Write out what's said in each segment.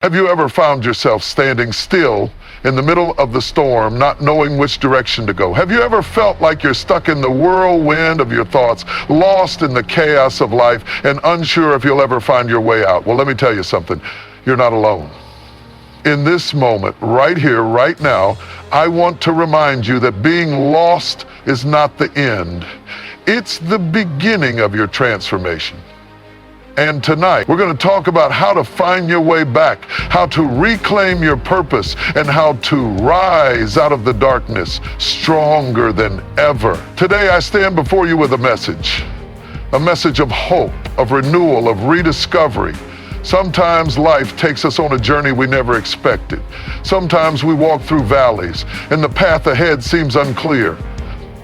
Have you ever found yourself standing still in the middle of the storm, not knowing which direction to go? Have you ever felt like you're stuck in the whirlwind of your thoughts, lost in the chaos of life, and unsure if you'll ever find your way out? Well, let me tell you something. You're not alone. In this moment, right here, right now, I want to remind you that being lost is not the end. It's the beginning of your transformation. And tonight, we're going to talk about how to find your way back, how to reclaim your purpose, and how to rise out of the darkness stronger than ever. Today, I stand before you with a message of hope, of renewal, of rediscovery. Sometimes life takes us on a journey we never expected. Sometimes we walk through valleys, and the path ahead seems unclear.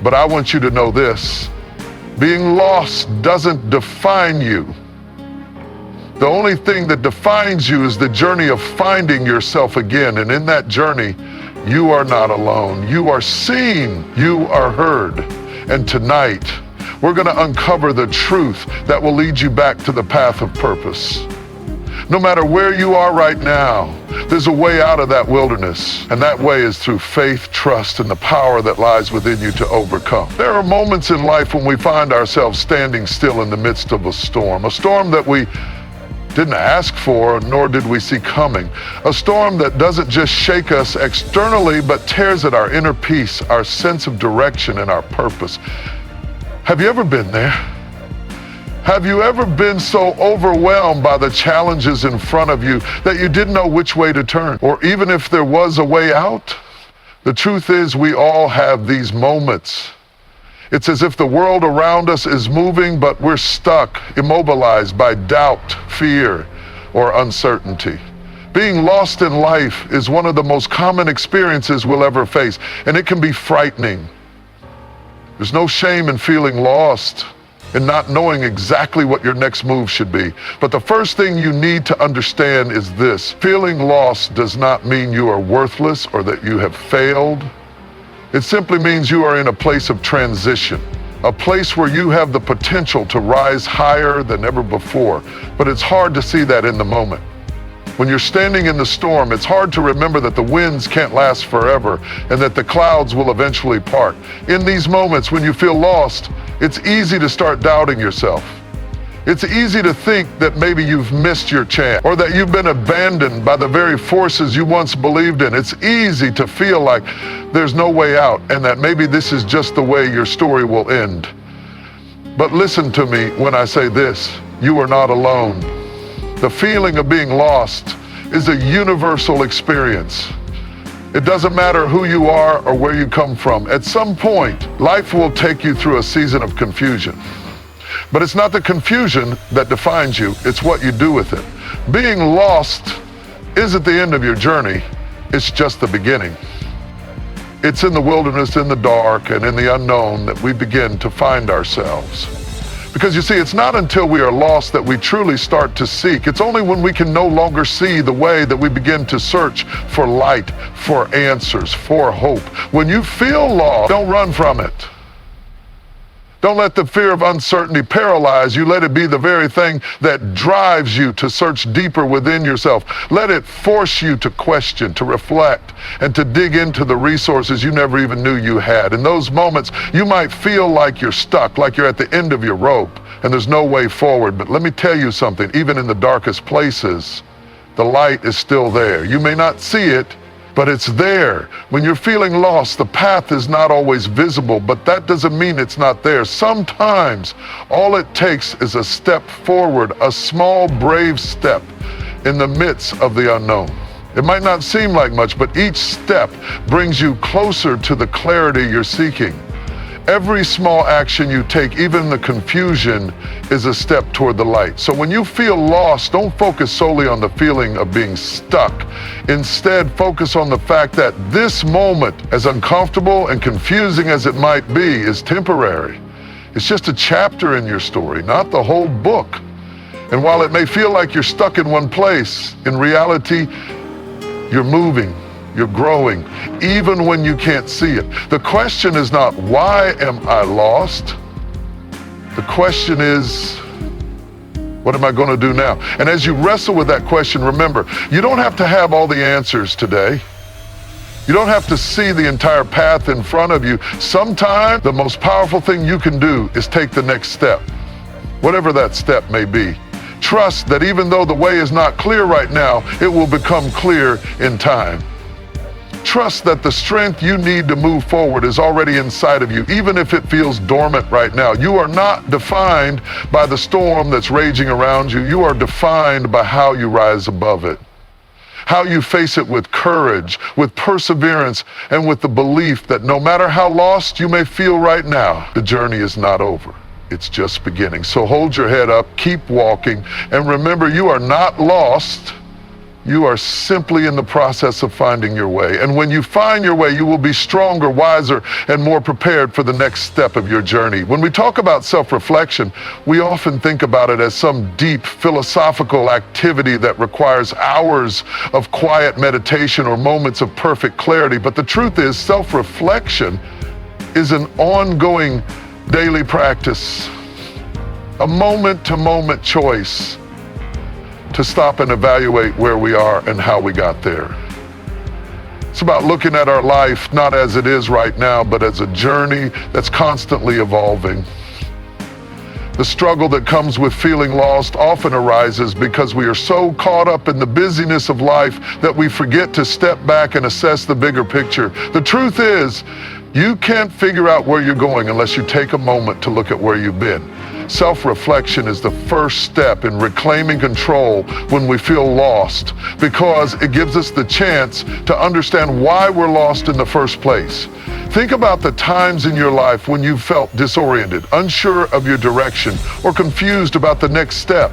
But I want you to know this: being lost doesn't define you. The only thing that defines you is the journey of finding yourself again. And in that journey, you are not alone. You are seen. You are heard. And tonight, we're going to uncover the truth that will lead you back to the path of purpose. No matter where you are right now, there's a way out of that wilderness. And that way is through faith, trust, and the power that lies within you to overcome. There are moments in life when we find ourselves standing still in the midst of a storm that we didn't ask for, nor did we see coming. A storm that doesn't just shake us externally, but tears at our inner peace, our sense of direction, and our purpose. Have you ever been there? Have you ever been so overwhelmed by the challenges in front of you that you didn't know which way to turn, or even if there was a way out? The truth is, we all have these moments. It's as if the world around us is moving, but we're stuck, immobilized by doubt, fear, or uncertainty. Being lost in life is one of the most common experiences we'll ever face, and it can be frightening. There's no shame in feeling lost and not knowing exactly what your next move should be. But the first thing you need to understand is this: feeling lost does not mean you are worthless or that you have failed. It simply means you are in a place of transition, a place where you have the potential to rise higher than ever before. But it's hard to see that in the moment. When you're standing in the storm, it's hard to remember that the winds can't last forever and that the clouds will eventually part. In these moments when you feel lost, it's easy to start doubting yourself. It's easy to think that maybe you've missed your chance, or that you've been abandoned by the very forces you once believed in. It's easy to feel like there's no way out and that maybe this is just the way your story will end. But listen to me when I say this: you are not alone. The feeling of being lost is a universal experience. It doesn't matter who you are or where you come from. At some point, life will take you through a season of confusion. But it's not the confusion that defines you, it's what you do with it. Being lost isn't the end of your journey, it's just the beginning. It's in the wilderness, in the dark, and in the unknown that we begin to find ourselves. Because you see, it's not until we are lost that we truly start to seek. It's only when we can no longer see the way that we begin to search for light, for answers, for hope. When you feel lost, don't run from it. Don't let the fear of uncertainty paralyze you. Let it be the very thing that drives you to search deeper within yourself. Let it force you to question, to reflect, and to dig into the resources you never even knew you had. In those moments, you might feel like you're stuck, like you're at the end of your rope, and there's no way forward. But let me tell you something: even in the darkest places, the light is still there. You may not see it, but it's there. When you're feeling lost, the path is not always visible, but that doesn't mean it's not there. Sometimes all it takes is a step forward, a small, brave step in the midst of the unknown. It might not seem like much, but each step brings you closer to the clarity you're seeking. Every small action you take, even the confusion, is a step toward the light. So when you feel lost, don't focus solely on the feeling of being stuck. Instead, focus on the fact that this moment, as uncomfortable and confusing as it might be, is temporary. It's just a chapter in your story, not the whole book. And while it may feel like you're stuck in one place, in reality, you're moving. You're growing, even when you can't see it. The question is not, why am I lost? The question is, What am I going to do now? And as you wrestle with that question, remember, you don't have to have all the answers today. You don't have to see the entire path in front of you. Sometimes the most powerful thing you can do is take the next step, whatever that step may be. Trust that even though the way is not clear right now, it will become clear in time. Trust that the strength you need to move forward is already inside of you, even if it feels dormant right now. You are not defined by the storm that's raging around you. You are defined by how you rise above it, how you face it with courage, with perseverance, and with the belief that no matter how lost you may feel right now, the journey is not over. It's just beginning. So hold your head up, keep walking, and remember, you are not lost. You are simply in the process of finding your way. And when you find your way, you will be stronger, wiser, and more prepared for the next step of your journey. When we talk about self-reflection, we often think about it as some deep philosophical activity that requires hours of quiet meditation or moments of perfect clarity. But the truth is, self-reflection is an ongoing daily practice, a moment-to-moment choice to stop and evaluate where we are and how we got there. It's about looking at our life not as it is right now, but as a journey that's constantly evolving. The struggle that comes with feeling lost often arises because we are so caught up in the busyness of life that we forget to step back and assess the bigger picture. The truth is, you can't figure out where you're going unless you take a moment to look at where you've been. Self-reflection is the first step in reclaiming control when we feel lost, because it gives us the chance to understand why we're lost in the first place. Think about the times in your life when you felt disoriented, unsure of your direction, or confused about the next step.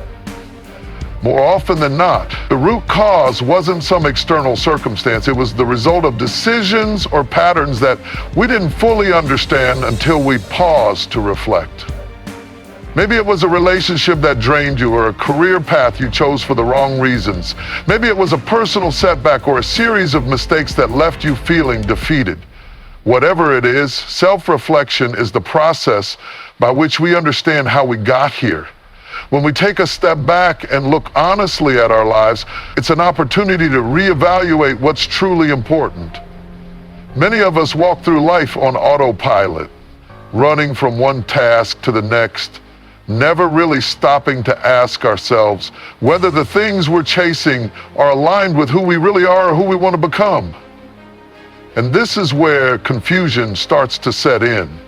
More often than not, the root cause wasn't some external circumstance. It was the result of decisions or patterns that we didn't fully understand until we paused to reflect. Maybe it was a relationship that drained you, or a career path you chose for the wrong reasons. Maybe it was a personal setback or a series of mistakes that left you feeling defeated. Whatever it is, self-reflection is the process by which we understand how we got here. When we take a step back and look honestly at our lives, it's an opportunity to reevaluate what's truly important. Many of us walk through life on autopilot, running from one task to the next, never really stopping to ask ourselves whether the things we're chasing are aligned with who we really are or who we want to become. And this is where confusion starts to set in.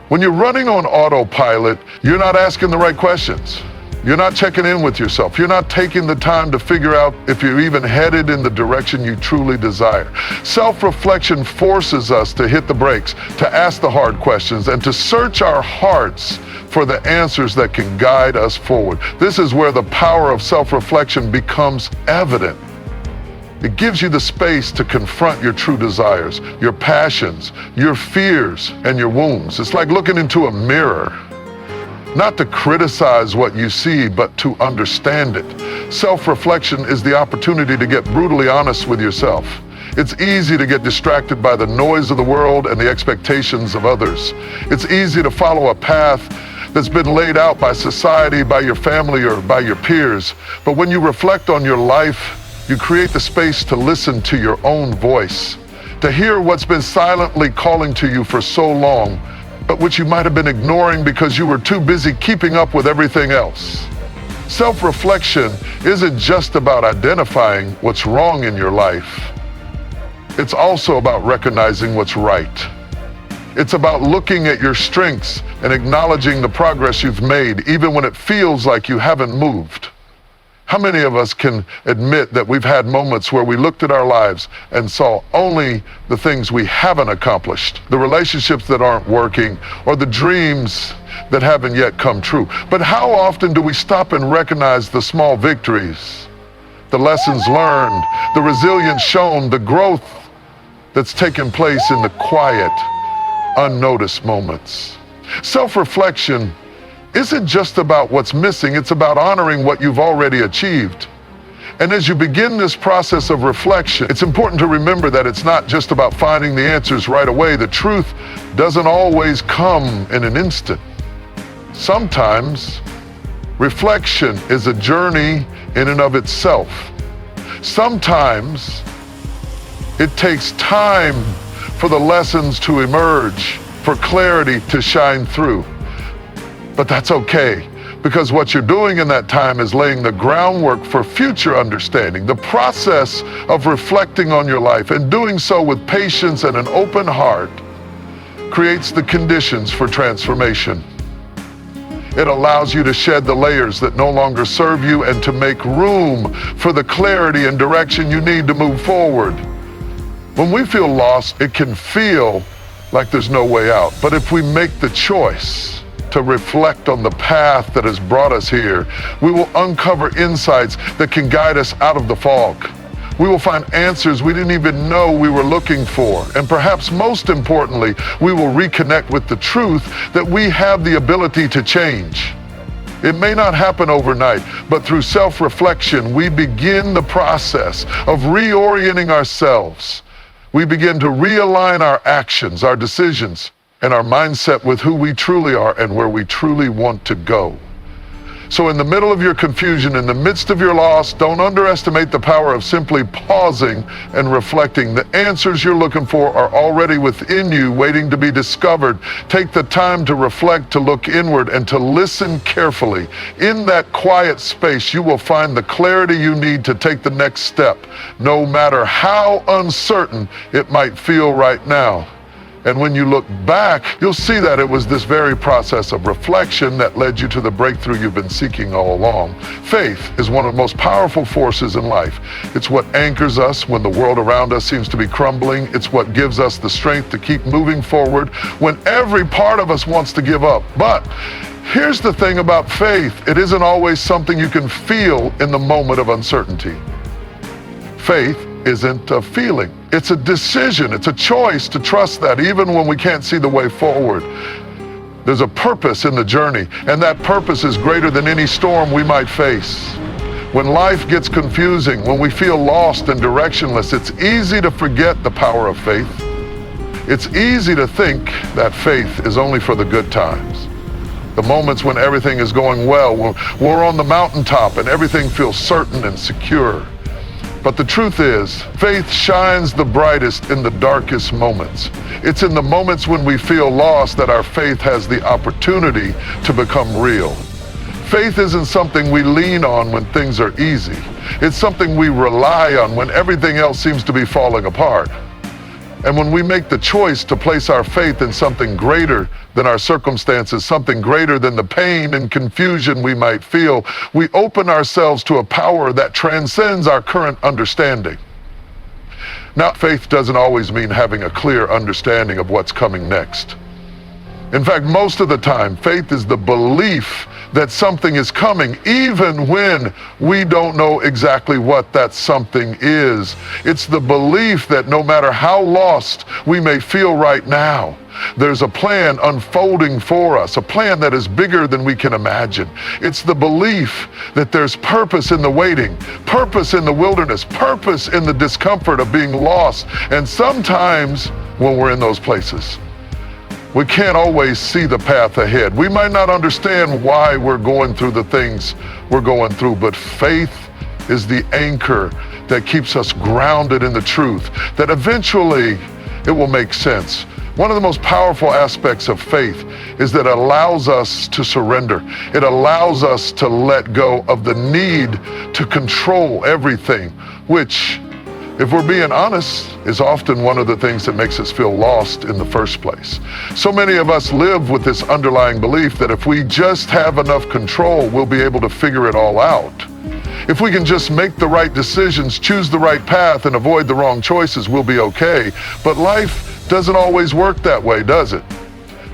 When you're running on autopilot, you're not asking the right questions. You're not checking in with yourself. You're not taking the time to figure out if you're even headed in the direction you truly desire. Self-reflection forces us to hit the brakes, to ask the hard questions, and to search our hearts for the answers that can guide us forward. This is where the power of self-reflection becomes evident. It gives you the space to confront your true desires, your passions, your fears, and your wounds. It's like looking into a mirror, not to criticize what you see, but to understand it. Self-reflection is the opportunity to get brutally honest with yourself. It's easy to get distracted by the noise of the world and the expectations of others. It's easy to follow a path that's been laid out by society, by your family, or by your peers. But when you reflect on your life, you create the space to listen to your own voice, to hear what's been silently calling to you for so long, but which you might have been ignoring because you were too busy keeping up with everything else. Self-reflection isn't just about identifying what's wrong in your life. It's also about recognizing what's right. It's about looking at your strengths and acknowledging the progress you've made, even when it feels like you haven't moved. How many of us can admit that we've had moments where we looked at our lives and saw only the things we haven't accomplished, the relationships that aren't working, or the dreams that haven't yet come true? But how often do we stop and recognize the small victories, the lessons learned, the resilience shown, the growth that's taken place in the quiet, unnoticed moments? Self-reflection isn't just about what's missing, it's about honoring what you've already achieved. And as you begin this process of reflection, it's important to remember that it's not just about finding the answers right away. The truth doesn't always come in an instant. Sometimes Reflection is a journey in and of itself. Sometimes it takes time for the lessons to emerge, for clarity to shine through. But that's okay, because what you're doing in that time is laying the groundwork for future understanding. The process of reflecting on your life and doing so with patience and an open heart creates the conditions for transformation. It allows you to shed the layers that no longer serve you and to make room for the clarity and direction you need to move forward. When we feel lost, it can feel like there's no way out. But if we make the choice to reflect on the path that has brought us here, we will uncover insights that can guide us out of the fog. We will find answers we didn't even know we were looking for. And perhaps most importantly, we will reconnect with the truth that we have the ability to change. It may not happen overnight, but through self-reflection, we begin the process of reorienting ourselves. We begin to realign our actions, our decisions, and our mindset with who we truly are and where we truly want to go. So in the middle of your confusion, in the midst of your loss, don't underestimate the power of simply pausing and reflecting. The answers you're looking for are already within you, waiting to be discovered. Take the time to reflect, to look inward, and to listen carefully. In that quiet space, you will find the clarity you need to take the next step, no matter how uncertain it might feel right now. And when you look back, you'll see that it was this very process of reflection that led you to the breakthrough you've been seeking all along. Faith is one of the most powerful forces in life. It's what anchors us when the world around us seems to be crumbling. It's what gives us the strength to keep moving forward when every part of us wants to give up. But here's the thing about faith. It isn't always something you can feel in the moment of uncertainty. Faith isn't a feeling. It's a decision. It's a choice to trust that even when we can't see the way forward. There's a purpose in the journey, and that purpose is greater than any storm we might face. When life gets confusing, when we feel lost and directionless, it's easy to forget the power of faith. It's easy to think that faith is only for the good times. The moments when everything is going well, when we're on the mountaintop and everything feels certain and secure. But the truth is, faith shines the brightest in the darkest moments. It's in the moments when we feel lost that our faith has the opportunity to become real. Faith isn't something we lean on when things are easy. It's something we rely on when everything else seems to be falling apart. And when we make the choice to place our faith in something greater than our circumstances, something greater than the pain and confusion we might feel, we open ourselves to a power that transcends our current understanding. Now, faith doesn't always mean having a clear understanding of what's coming next. In fact, most of the time, faith is the belief that something is coming, even when we don't know exactly what that something is. It's the belief that no matter how lost we may feel right now, there's a plan unfolding for us, a plan that is bigger than we can imagine. It's the belief that there's purpose in the waiting, purpose in the wilderness, purpose in the discomfort of being lost. And sometimes when we're in those places, we can't always see the path ahead. We might not understand why we're going through the things we're going through, but faith is the anchor that keeps us grounded in the truth, that eventually it will make sense. One of the most powerful aspects of faith is that it allows us to surrender. It allows us to let go of the need to control everything, which, if we're being honest, is often one of the things that makes us feel lost in the first place. So many of us live with this underlying belief that if we just have enough control, we'll be able to figure it all out. If we can just make the right decisions, choose the right path, and avoid the wrong choices, we'll be okay. But life doesn't always work that way, does it?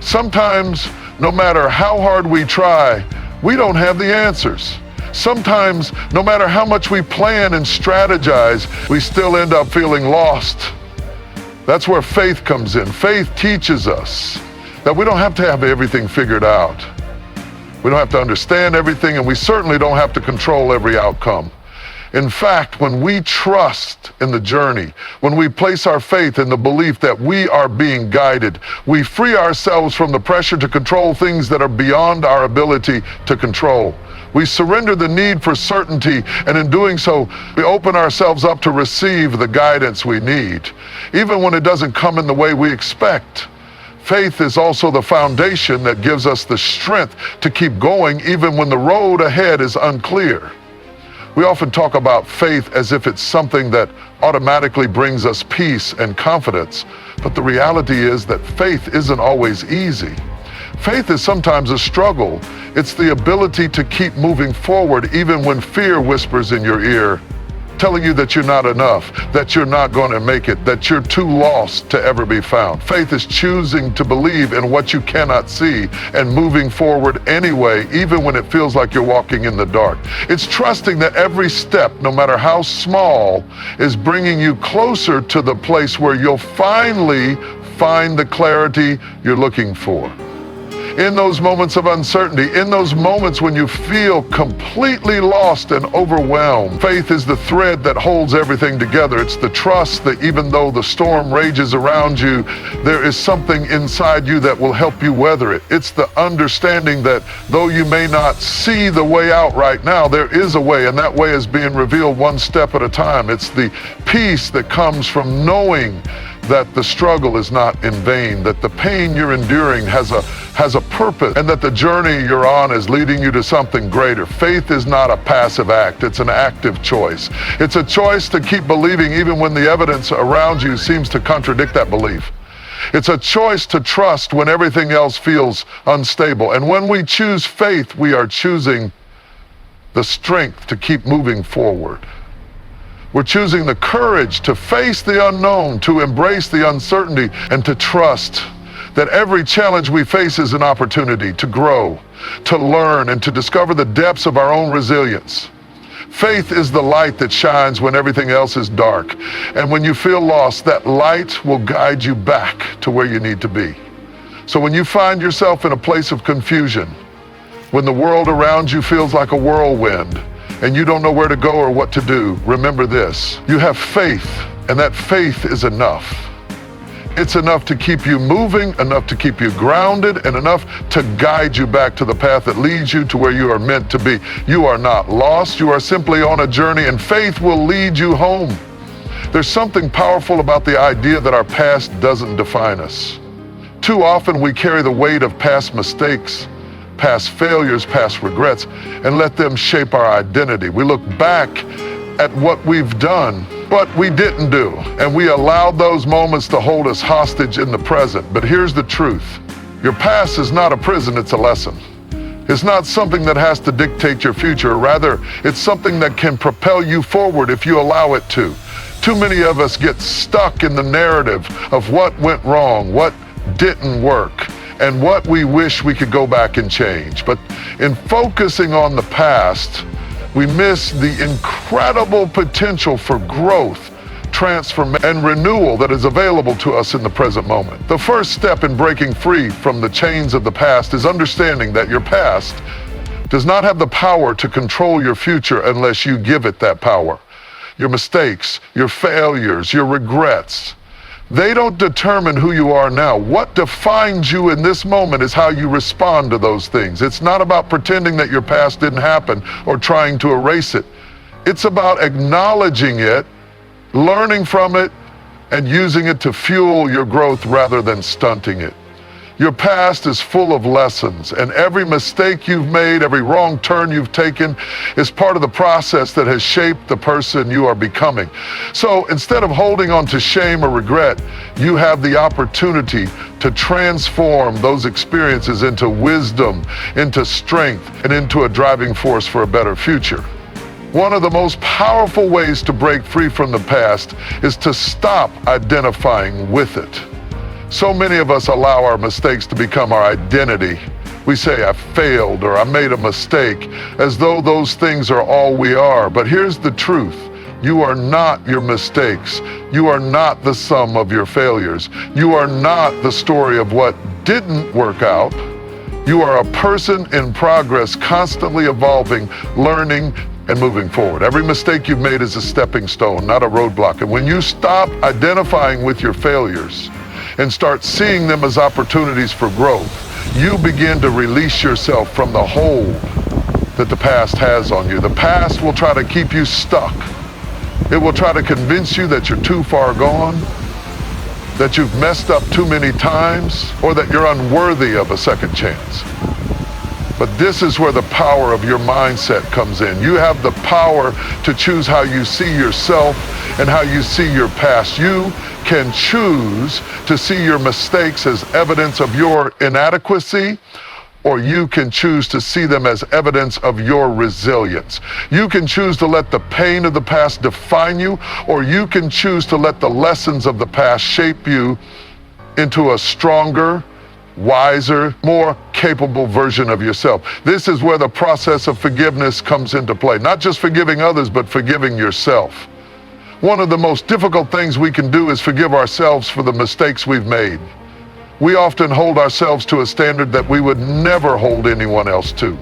Sometimes, no matter how hard we try, we don't have the answers. Sometimes, no matter how much we plan and strategize, we still end up feeling lost. That's where faith comes in. Faith teaches us that we don't have to have everything figured out. We don't have to understand everything, and we certainly don't have to control every outcome. In fact, when we trust in the journey, when we place our faith in the belief that we are being guided, we free ourselves from the pressure to control things that are beyond our ability to control. We surrender the need for certainty, and in doing so, we open ourselves up to receive the guidance we need, even when it doesn't come in the way we expect. Faith is also the foundation that gives us the strength to keep going even when the road ahead is unclear. We often talk about faith as if it's something that automatically brings us peace and confidence, but the reality is that faith isn't always easy. Faith is sometimes a struggle. It's the ability to keep moving forward even when fear whispers in your ear, telling you that you're not enough, that you're not going to make it, that you're too lost to ever be found. Faith is choosing to believe in what you cannot see and moving forward anyway, even when it feels like you're walking in the dark. It's trusting that every step, no matter how small, is bringing you closer to the place where you'll finally find the clarity you're looking for. In those moments of uncertainty, in those moments when you feel completely lost and overwhelmed, faith is the thread that holds everything together. It's the trust that even though the storm rages around you, there is something inside you that will help you weather it. It's the understanding that though you may not see the way out right now, there is a way, and that way is being revealed one step at a time. It's the peace that comes from knowing that the struggle is not in vain, that the pain you're enduring has a purpose, and that the journey you're on is leading you to something greater. Faith is not a passive act, it's an active choice. It's a choice to keep believing even when the evidence around you seems to contradict that belief. It's a choice to trust when everything else feels unstable. And when we choose faith, we are choosing the strength to keep moving forward. We're choosing the courage to face the unknown, to embrace the uncertainty, and to trust that every challenge we face is an opportunity to grow, to learn, and to discover the depths of our own resilience. Faith is the light that shines when everything else is dark. And when you feel lost, that light will guide you back to where you need to be. So when you find yourself in a place of confusion, when the world around you feels like a whirlwind, and you don't know where to go or what to do, remember this: you have faith, and that faith is enough. It's enough to keep you moving, enough to keep you grounded, and enough to guide you back to the path that leads you to where you are meant to be. You are not lost, you are simply on a journey, and faith will lead you home. There's something powerful about the idea that our past doesn't define us. Too often we carry the weight of past mistakes, past failures, past regrets, and let them shape our identity. We look back at what we've done, but we didn't do, and we allowed those moments to hold us hostage in the present. But here's the truth: your past is not a prison, it's a lesson. It's not something that has to dictate your future. Rather, it's something that can propel you forward if you allow it to. Too many of us get stuck in the narrative of what went wrong, what didn't work, and what we wish we could go back and change. But in focusing on the past, we miss the incredible potential for growth, transformation, and renewal that is available to us in the present moment. The first step in breaking free from the chains of the past is understanding that your past does not have the power to control your future unless you give it that power. Your mistakes, your failures, your regrets, they don't determine who you are now. What defines you in this moment is how you respond to those things. It's not about pretending that your past didn't happen or trying to erase it. It's about acknowledging it, learning from it, and using it to fuel your growth rather than stunting it. Your past is full of lessons, and every mistake you've made, every wrong turn you've taken is part of the process that has shaped the person you are becoming. So instead of holding on to shame or regret, you have the opportunity to transform those experiences into wisdom, into strength, and into a driving force for a better future. One of the most powerful ways to break free from the past is to stop identifying with it. So many of us allow our mistakes to become our identity. We say, I failed, or I made a mistake, as though those things are all we are. But here's the truth: you are not your mistakes. You are not the sum of your failures. You are not the story of what didn't work out. You are a person in progress, constantly evolving, learning, and moving forward. Every mistake you've made is a stepping stone, not a roadblock. And when you stop identifying with your failures and start seeing them as opportunities for growth, you begin to release yourself from the hold that the past has on you. The past will try to keep you stuck. It will try to convince you that you're too far gone, that you've messed up too many times, or that you're unworthy of a second chance. But this is where the power of your mindset comes in. You have the power to choose how you see yourself and how you see your past. You can choose to see your mistakes as evidence of your inadequacy, or you can choose to see them as evidence of your resilience. You can choose to let the pain of the past define you, or you can choose to let the lessons of the past shape you into a stronger, wiser, more capable version of yourself. This is where the process of forgiveness comes into play. Not just forgiving others, but forgiving yourself. One of the most difficult things we can do is forgive ourselves for the mistakes we've made. We often hold ourselves to a standard that we would never hold anyone else to.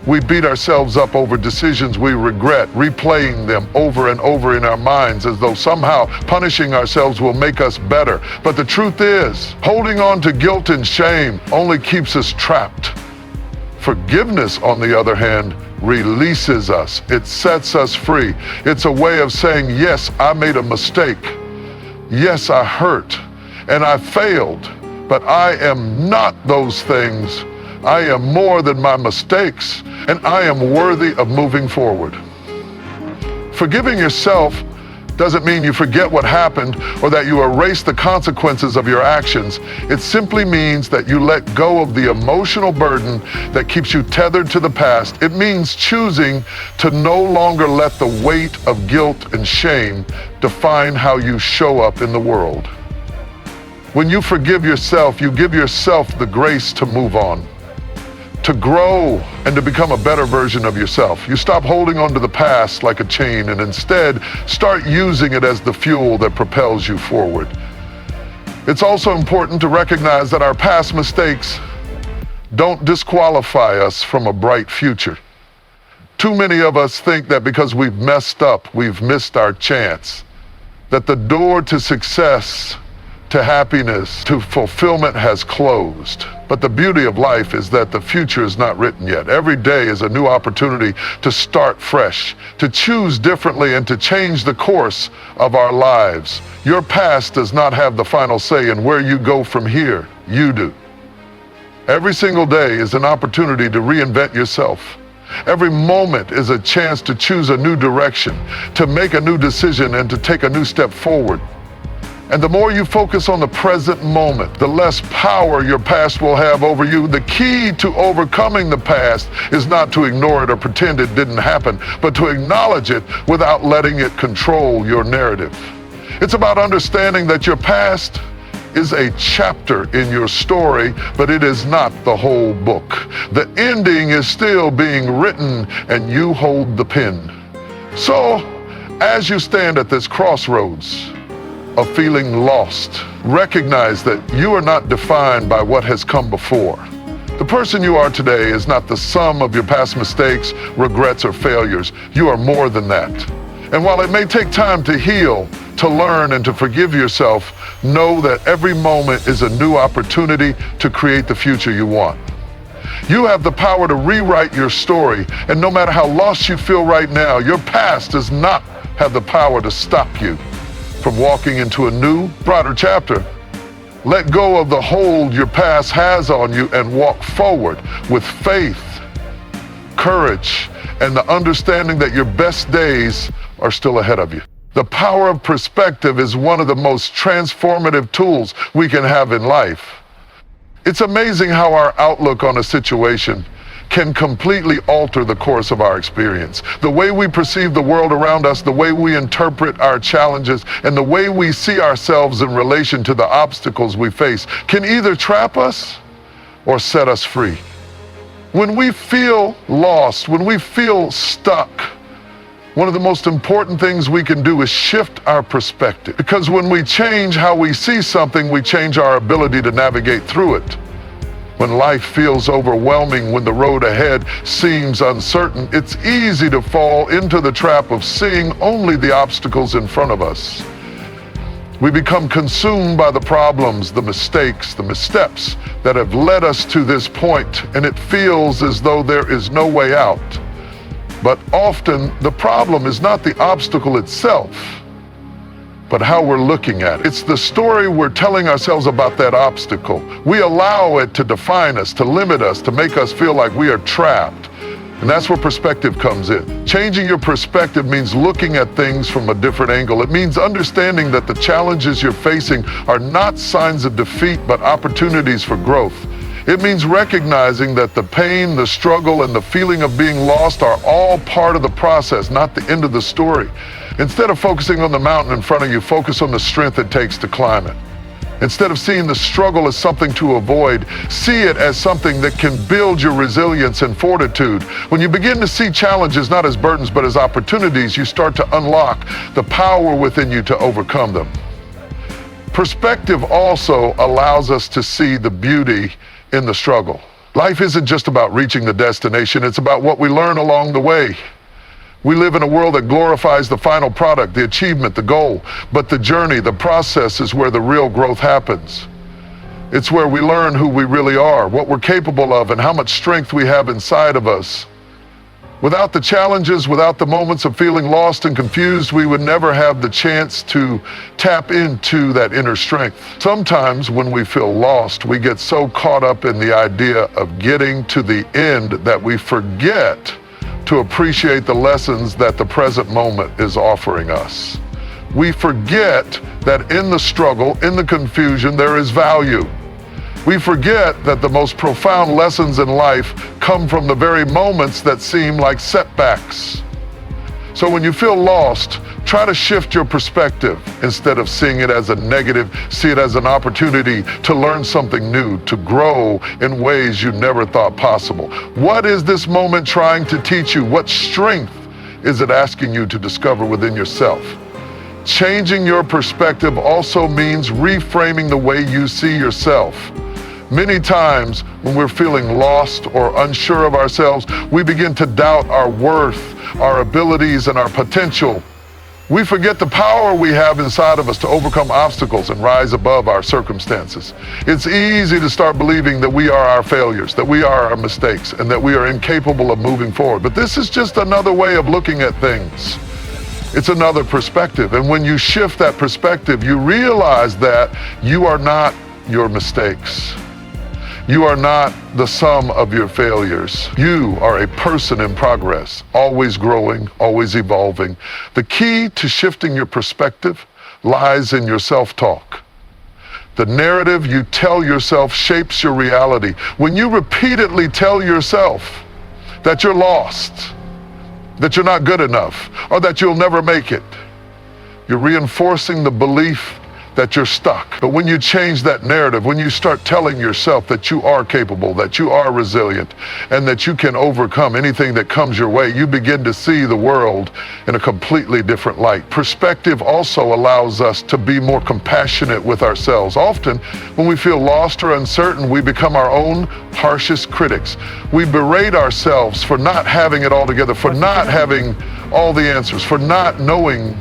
We beat ourselves up over decisions we regret, replaying them over and over in our minds as though somehow punishing ourselves will make us better. But the truth is, holding on to guilt and shame only keeps us trapped. Forgiveness, on the other hand, releases us. It sets us free. It's a way of saying, yes, I made a mistake. Yes, I hurt and I failed, but I am not those things. I am more than my mistakes, and I am worthy of moving forward. Forgiving yourself doesn't mean you forget what happened or that you erase the consequences of your actions. It simply means that you let go of the emotional burden that keeps you tethered to the past. It means choosing to no longer let the weight of guilt and shame define how you show up in the world. When you forgive yourself, you give yourself the grace to move on, to grow, and to become a better version of yourself. You stop holding on to the past like a chain and instead start using it as the fuel that propels you forward. It's also important to recognize that our past mistakes don't disqualify us from a bright future. Too many of us think that because we've messed up, we've missed our chance, that the door to success, to happiness, to fulfillment has closed. But the beauty of life is that the future is not written yet. Every day is a new opportunity to start fresh, to choose differently, and to change the course of our lives. Your past does not have the final say in where you go from here. You do. Every single day is an opportunity to reinvent yourself. Every moment is a chance to choose a new direction, to make a new decision, and to take a new step forward. And the more you focus on the present moment, the less power your past will have over you. The key to overcoming the past is not to ignore it or pretend it didn't happen, but to acknowledge it without letting it control your narrative. It's about understanding that your past is a chapter in your story, but it is not the whole book. The ending is still being written, and you hold the pen. So, as you stand at this crossroads of feeling lost, recognize that you are not defined by what has come before. The person you are today is not the sum of your past mistakes, regrets, or failures. You are more than that. And while it may take time to heal, to learn, and to forgive yourself, know that every moment is a new opportunity to create the future you want. You have the power to rewrite your story, and no matter how lost you feel right now, your past does not have the power to stop you from walking into a new, brighter chapter. Let go of the hold your past has on you and walk forward with faith, courage, and the understanding that your best days are still ahead of you. The power of perspective is one of the most transformative tools we can have in life. It's amazing how our outlook on a situation can completely alter the course of our experience. The way we perceive the world around us, the way we interpret our challenges, and the way we see ourselves in relation to the obstacles we face can either trap us or set us free. When we feel lost, when we feel stuck, one of the most important things we can do is shift our perspective. Because when we change how we see something, we change our ability to navigate through it. When life feels overwhelming, when the road ahead seems uncertain, it's easy to fall into the trap of seeing only the obstacles in front of us. We become consumed by the problems, the mistakes, the missteps that have led us to this point, and it feels as though there is no way out. But often the problem is not the obstacle itself, but how we're looking at it. It's the story we're telling ourselves about that obstacle. We allow it to define us, to limit us, to make us feel like we are trapped. And that's where perspective comes in. Changing your perspective means looking at things from a different angle. It means understanding that the challenges you're facing are not signs of defeat, but opportunities for growth. It means recognizing that the pain, the struggle, and the feeling of being lost are all part of the process, not the end of the story. Instead of focusing on the mountain in front of you, focus on the strength it takes to climb it. Instead of seeing the struggle as something to avoid, see it as something that can build your resilience and fortitude. When you begin to see challenges not as burdens but as opportunities, you start to unlock the power within you to overcome them. Perspective also allows us to see the beauty in the struggle. Life isn't just about reaching the destination, it's about what we learn along the way. We live in a world that glorifies the final product, the achievement, the goal, but the journey, the process is where the real growth happens. It's where we learn who we really are, what we're capable of, and how much strength we have inside of us. Without the challenges, without the moments of feeling lost and confused, we would never have the chance to tap into that inner strength. Sometimes when we feel lost, we get so caught up in the idea of getting to the end that we forget to appreciate the lessons that the present moment is offering us. We forget that in the struggle, in the confusion, there is value. We forget that the most profound lessons in life come from the very moments that seem like setbacks. So when you feel lost, try to shift your perspective. Instead of seeing it as a negative, see it as an opportunity to learn something new, to grow in ways you never thought possible. What is this moment trying to teach you? What strength is it asking you to discover within yourself? Changing your perspective also means reframing the way you see yourself. Many times when we're feeling lost or unsure of ourselves, we begin to doubt our worth, our abilities, and our potential. We forget the power we have inside of us to overcome obstacles and rise above our circumstances. It's easy to start believing that we are our failures, that we are our mistakes, and that we are incapable of moving forward. But this is just another way of looking at things. It's another perspective. And when you shift that perspective, you realize that you are not your mistakes. You are not the sum of your failures. You are a person in progress, always growing, always evolving. The key to shifting your perspective lies in your self-talk. The narrative you tell yourself shapes your reality. When you repeatedly tell yourself that you're lost, that you're not good enough, or that you'll never make it, you're reinforcing the belief that you're stuck. But when you change that narrative, when you start telling yourself that you are capable, that you are resilient, and that you can overcome anything that comes your way, you begin to see the world in a completely different light. Perspective also allows us to be more compassionate with ourselves. Often, when we feel lost or uncertain, we become our own harshest critics. We berate ourselves for not having it all together, for not having all the answers, for not knowing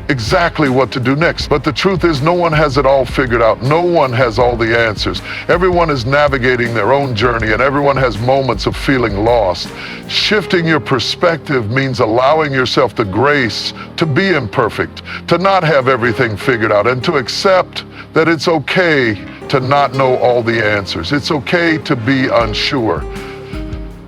exactly what to do next. But the truth is, no one has it all figured out. No one has all the answers. Everyone is navigating their own journey, and everyone has moments of feeling lost. Shifting your perspective means allowing yourself the grace to be imperfect, to not have everything figured out, and to accept that it's okay to not know all the answers. It's okay to be unsure.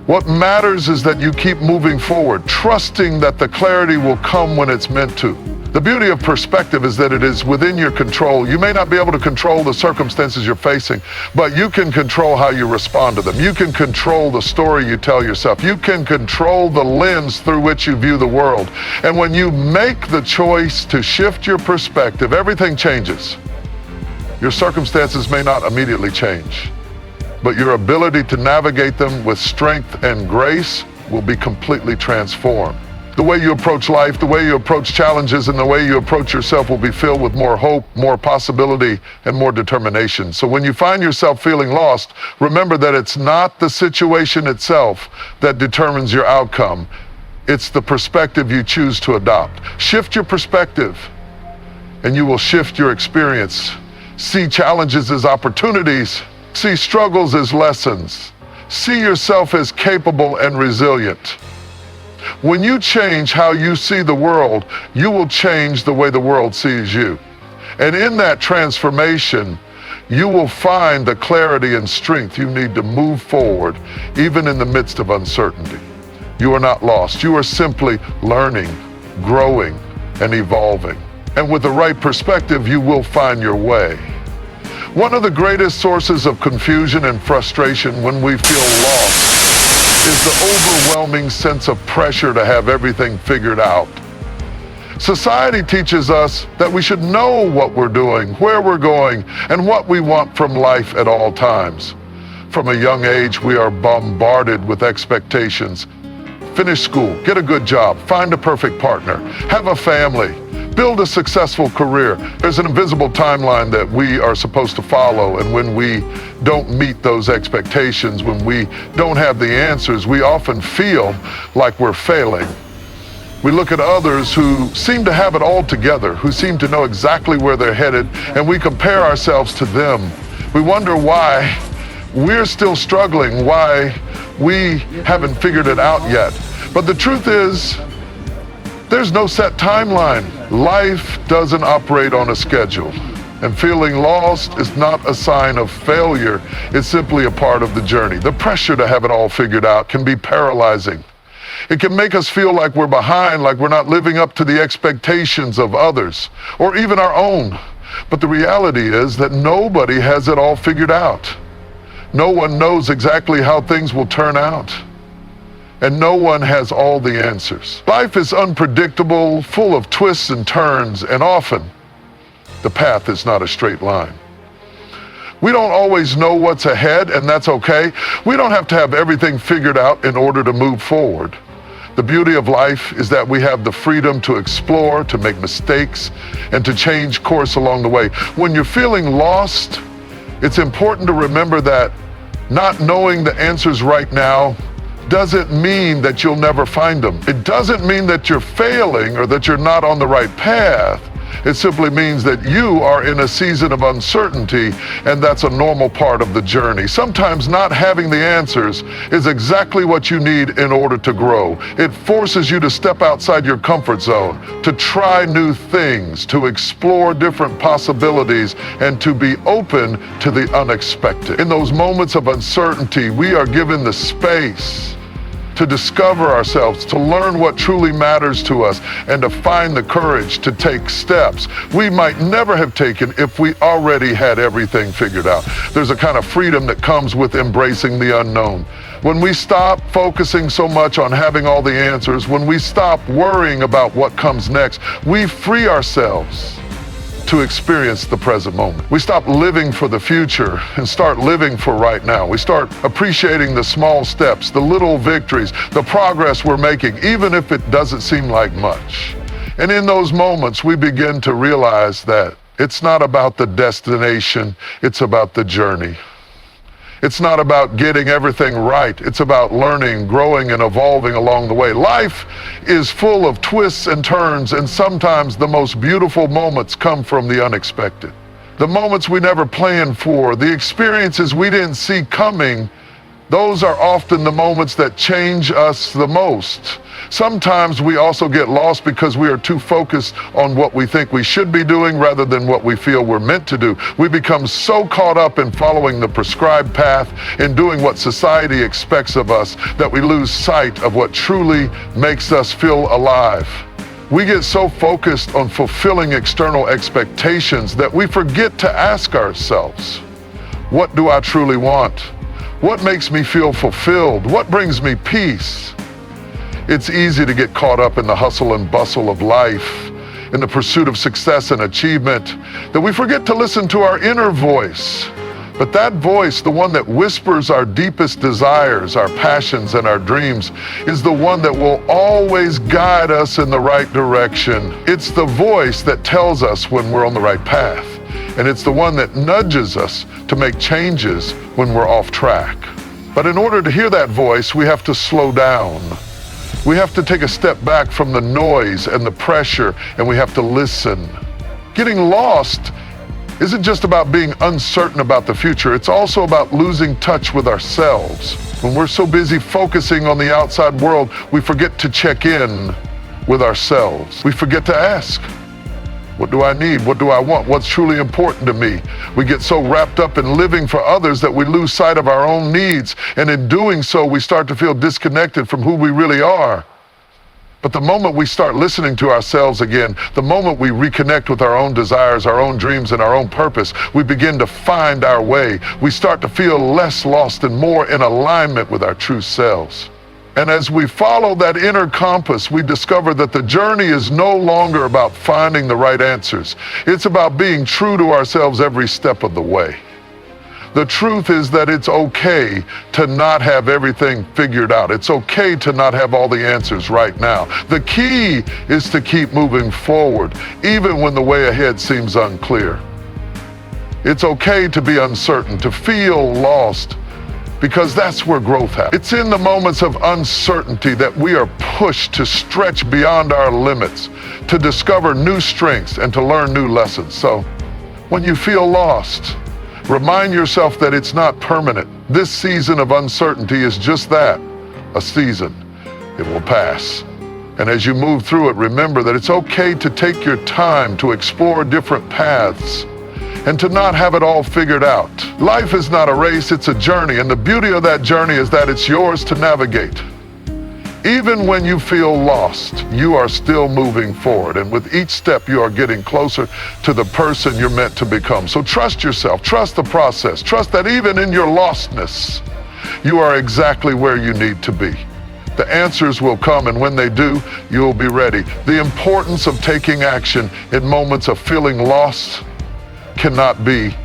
What matters is that you keep moving forward, trusting that the clarity will come when it's meant to. The beauty of perspective is that it is within your control. You may not be able to control the circumstances you're facing, but you can control how you respond to them. You can control the story you tell yourself. You can control the lens through which you view the world. And when you make the choice to shift your perspective, everything changes. Your circumstances may not immediately change, but your ability to navigate them with strength and grace will be completely transformed. The way you approach life, the way you approach challenges, and the way you approach yourself will be filled with more hope, more possibility, and more determination. So when you find yourself feeling lost, remember that it's not the situation itself that determines your outcome. It's the perspective you choose to adopt. Shift your perspective, and you will shift your experience. See challenges as opportunities. See struggles as lessons. See yourself as capable and resilient. When you change how you see the world, you will change the way the world sees you. And in that transformation, you will find the clarity and strength you need to move forward, even in the midst of uncertainty. You are not lost. You are simply learning, growing, and evolving. And with the right perspective, you will find your way. One of the greatest sources of confusion and frustration when we feel lost is the overwhelming sense of pressure to have everything figured out. Society teaches us that we should know what we're doing, where we're going, and what we want from life at all times. From a young age, we are bombarded with expectations. Finish school, get a good job, find a perfect partner, have a family, build a successful career. There's an invisible timeline that we are supposed to follow, and when we don't meet those expectations, when we don't have the answers, we often feel like we're failing. We look at others who seem to have it all together, who seem to know exactly where they're headed, and we compare ourselves to them. We wonder why we're still struggling, why we haven't figured it out yet. But the truth is, there's no set timeline. Life doesn't operate on a schedule. And feeling lost is not a sign of failure. It's simply a part of the journey. The pressure to have it all figured out can be paralyzing. It can make us feel like we're behind, like we're not living up to the expectations of others, or even our own. But the reality is that nobody has it all figured out. No one knows exactly how things will turn out. And no one has all the answers. Life is unpredictable, full of twists and turns, and often the path is not a straight line. We don't always know what's ahead, and that's okay. We don't have to have everything figured out in order to move forward. The beauty of life is that we have the freedom to explore, to make mistakes, and to change course along the way. When you're feeling lost, it's important to remember that not knowing the answers right now doesn't mean that you'll never find them. It doesn't mean that you're failing or that you're not on the right path. It simply means that you are in a season of uncertainty, and that's a normal part of the journey. Sometimes not having the answers is exactly what you need in order to grow. It forces you to step outside your comfort zone, to try new things, to explore different possibilities, and to be open to the unexpected. In those moments of uncertainty, we are given the space to discover ourselves, to learn what truly matters to us, and to find the courage to take steps we might never have taken if we already had everything figured out. There's a kind of freedom that comes with embracing the unknown. When we stop focusing so much on having all the answers, when we stop worrying about what comes next, we free ourselves to experience the present moment. We stop living for the future and start living for right now. We start appreciating the small steps, the little victories, the progress we're making, even if it doesn't seem like much. And in those moments, we begin to realize that it's not about the destination, it's about the journey. It's not about getting everything right. It's about learning, growing, and evolving along the way. Life is full of twists and turns, and sometimes the most beautiful moments come from the unexpected. The moments we never planned for, the experiences we didn't see coming, those are often the moments that change us the most. Sometimes we also get lost because we are too focused on what we think we should be doing rather than what we feel we're meant to do. We become so caught up in following the prescribed path, in doing what society expects of us, that we lose sight of what truly makes us feel alive. We get so focused on fulfilling external expectations that we forget to ask ourselves, what do I truly want? What makes me feel fulfilled? What brings me peace? It's easy to get caught up in the hustle and bustle of life, in the pursuit of success and achievement, that we forget to listen to our inner voice. But that voice, the one that whispers our deepest desires, our passions, and our dreams, is the one that will always guide us in the right direction. It's the voice that tells us when we're on the right path. And it's the one that nudges us to make changes when we're off track. But in order to hear that voice, we have to slow down. We have to take a step back from the noise and the pressure, and we have to listen. Getting lost isn't just about being uncertain about the future, it's also about losing touch with ourselves. When we're so busy focusing on the outside world, we forget to check in with ourselves. We forget to ask, what do I need? What do I want? What's truly important to me? We get so wrapped up in living for others that we lose sight of our own needs. And in doing so, we start to feel disconnected from who we really are. But the moment we start listening to ourselves again, the moment we reconnect with our own desires, our own dreams, and our own purpose, we begin to find our way. We start to feel less lost and more in alignment with our true selves. And as we follow that inner compass, we discover that the journey is no longer about finding the right answers. It's about being true to ourselves every step of the way. The truth is that it's okay to not have everything figured out. It's okay to not have all the answers right now. The key is to keep moving forward, even when the way ahead seems unclear. It's okay to be uncertain, to feel lost, because that's where growth happens. It's in the moments of uncertainty that we are pushed to stretch beyond our limits, to discover new strengths and to learn new lessons. So when you feel lost, remind yourself that it's not permanent. This season of uncertainty is just that, a season. It will pass. And as you move through it, remember that it's okay to take your time to explore different paths and to not have it all figured out. Life is not a race, it's a journey, and the beauty of that journey is that it's yours to navigate. Even when you feel lost, you are still moving forward, and with each step you are getting closer to the person you're meant to become. So trust yourself, trust the process, trust that even in your lostness, you are exactly where you need to be. The answers will come, and when they do, you'll be ready. The importance of taking action in moments of feeling lost cannot be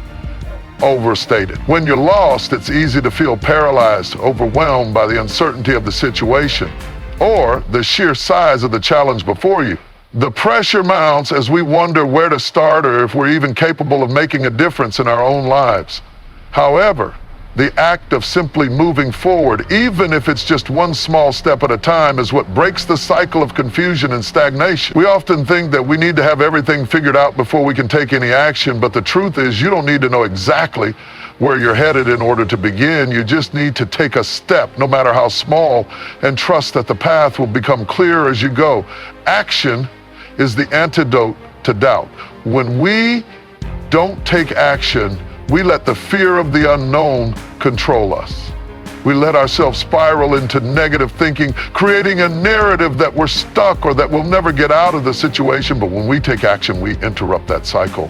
overstated. When you're lost, it's easy to feel paralyzed, overwhelmed by the uncertainty of the situation or the sheer size of the challenge before you. The pressure mounts as we wonder where to start or if we're even capable of making a difference in our own lives. However, the act of simply moving forward, even if it's just one small step at a time, is what breaks the cycle of confusion and stagnation. We often think that we need to have everything figured out before we can take any action, but the truth is you don't need to know exactly where you're headed in order to begin. You just need to take a step, no matter how small, and trust that the path will become clear as you go. Action is the antidote to doubt. When we don't take action, we let the fear of the unknown control us. We let ourselves spiral into negative thinking, creating a narrative that we're stuck or that we'll never get out of the situation. But when we take action, we interrupt that cycle.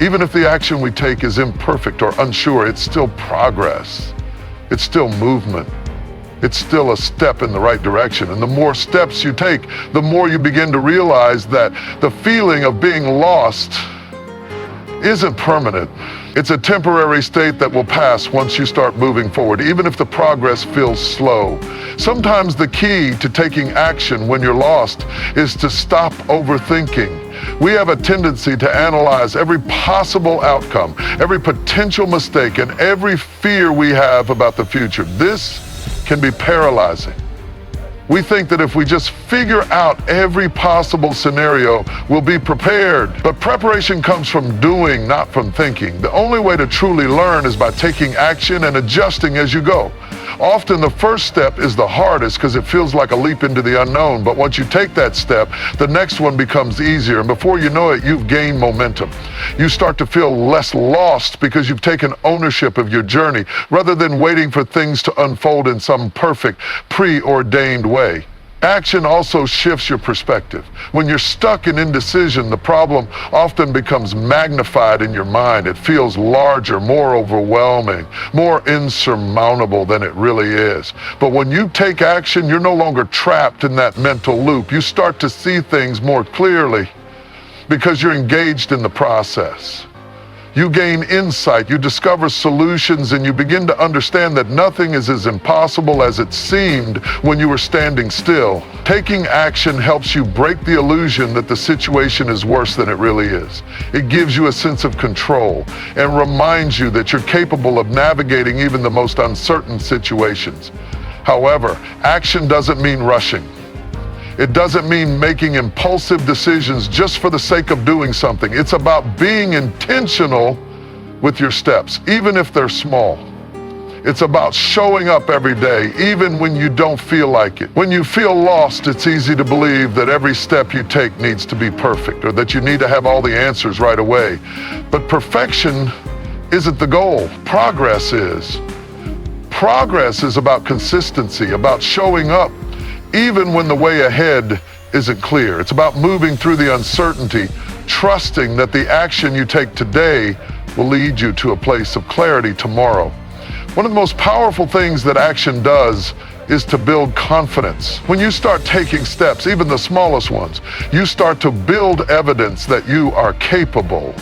Even if the action we take is imperfect or unsure, it's still progress. It's still movement. It's still a step in the right direction. And the more steps you take, the more you begin to realize that the feeling of being lost isn't permanent. It's a temporary state that will pass once you start moving forward, even if the progress feels slow. Sometimes the key to taking action when you're lost is to stop overthinking. We have a tendency to analyze every possible outcome, every potential mistake, and every fear we have about the future. This can be paralyzing. We think that if we just figure out every possible scenario, we'll be prepared. But preparation comes from doing, not from thinking. The only way to truly learn is by taking action and adjusting as you go. Often the first step is the hardest because it feels like a leap into the unknown. But once you take that step, the next one becomes easier. And before you know it, you've gained momentum. You start to feel less lost because you've taken ownership of your journey rather than waiting for things to unfold in some perfect, preordained way. Action also shifts your perspective. When you're stuck in indecision, the problem often becomes magnified in your mind. It feels larger, more overwhelming, more insurmountable than it really is. But when you take action, you're no longer trapped in that mental loop. You start to see things more clearly because you're engaged in the process. You gain insight, you discover solutions, and you begin to understand that nothing is as impossible as it seemed when you were standing still. Taking action helps you break the illusion that the situation is worse than it really is. It gives you a sense of control and reminds you that you're capable of navigating even the most uncertain situations. However, action doesn't mean rushing. It doesn't mean making impulsive decisions just for the sake of doing something. It's about being intentional with your steps, even if they're small. It's about showing up every day, even when you don't feel like it. When you feel lost, it's easy to believe that every step you take needs to be perfect, or that you need to have all the answers right away. But perfection isn't the goal. Progress is. Progress is about consistency, about showing up even when the way ahead isn't clear. It's about moving through the uncertainty, trusting that the action you take today will lead you to a place of clarity tomorrow. One of the most powerful things that action does is to build confidence. When you start taking steps, even the smallest ones, you start to build evidence that you are capable.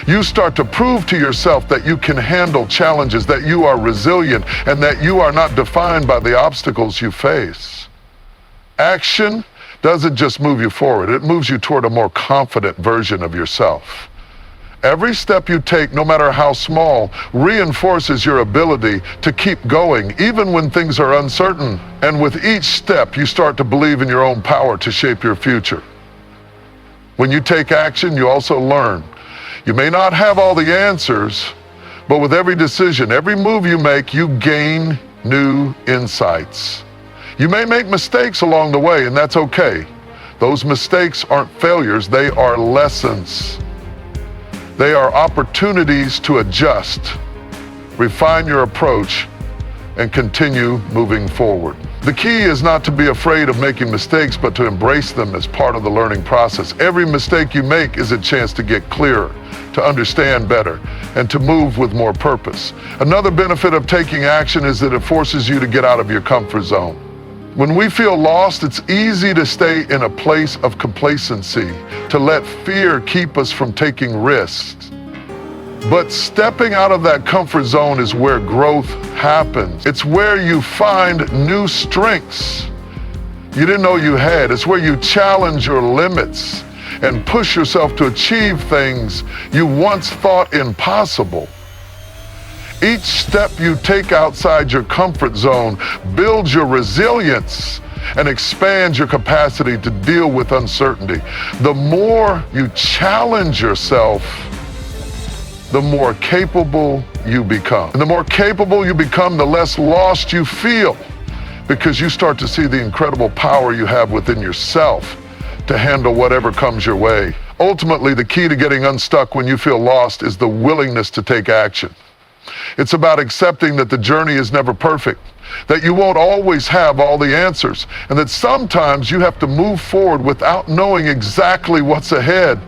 You start to prove to yourself that you can handle challenges, that you are resilient, and that you are not defined by the obstacles you face. Action doesn't just move you forward, it moves you toward a more confident version of yourself. Every step you take, no matter how small, reinforces your ability to keep going, even when things are uncertain. And with each step, you start to believe in your own power to shape your future. When you take action, you also learn. You may not have all the answers, but with every decision, every move you make, you gain new insights. You may make mistakes along the way, and that's okay. Those mistakes aren't failures, they are lessons. They are opportunities to adjust, refine your approach, and continue moving forward. The key is not to be afraid of making mistakes, but to embrace them as part of the learning process. Every mistake you make is a chance to get clearer, to understand better, and to move with more purpose. Another benefit of taking action is that it forces you to get out of your comfort zone. When we feel lost, it's easy to stay in a place of complacency, to let fear keep us from taking risks. But stepping out of that comfort zone is where growth happens. It's where you find new strengths you didn't know you had. It's where you challenge your limits and push yourself to achieve things you once thought impossible. Each step you take outside your comfort zone builds your resilience and expands your capacity to deal with uncertainty. The more you challenge yourself, the more capable you become. And the more capable you become, the less lost you feel, because you start to see the incredible power you have within yourself to handle whatever comes your way. Ultimately, the key to getting unstuck when you feel lost is the willingness to take action. It's about accepting that the journey is never perfect, that you won't always have all the answers, and that sometimes you have to move forward without knowing exactly what's ahead.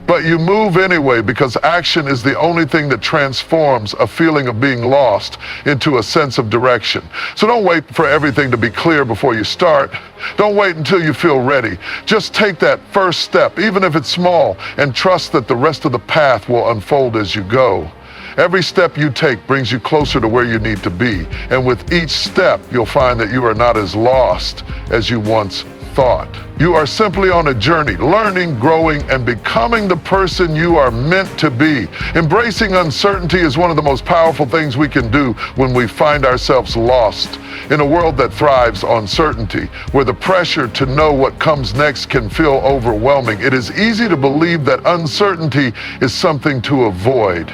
But you move anyway, because action is the only thing that transforms a feeling of being lost into a sense of direction. So don't wait for everything to be clear before you start. Don't wait until you feel ready. Just take that first step, even if it's small, and trust that the rest of the path will unfold as you go. Every step you take brings you closer to where you need to be. And with each step, you'll find that you are not as lost as you once thought. You are simply on a journey, learning, growing, and becoming the person you are meant to be. Embracing uncertainty is one of the most powerful things we can do when we find ourselves lost. In a world that thrives on certainty, where the pressure to know what comes next can feel overwhelming, it is easy to believe that uncertainty is something to avoid,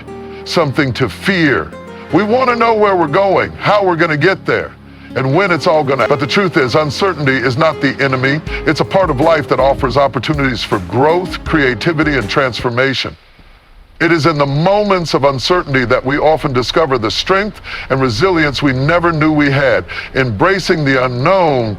something to fear. We want to know where we're going, how we're going to get there, and when it's all going to. But the truth is, uncertainty is not the enemy. It's a part of life that offers opportunities for growth, creativity, and transformation. It is in the moments of uncertainty that we often discover the strength and resilience we never knew we had. Embracing the unknown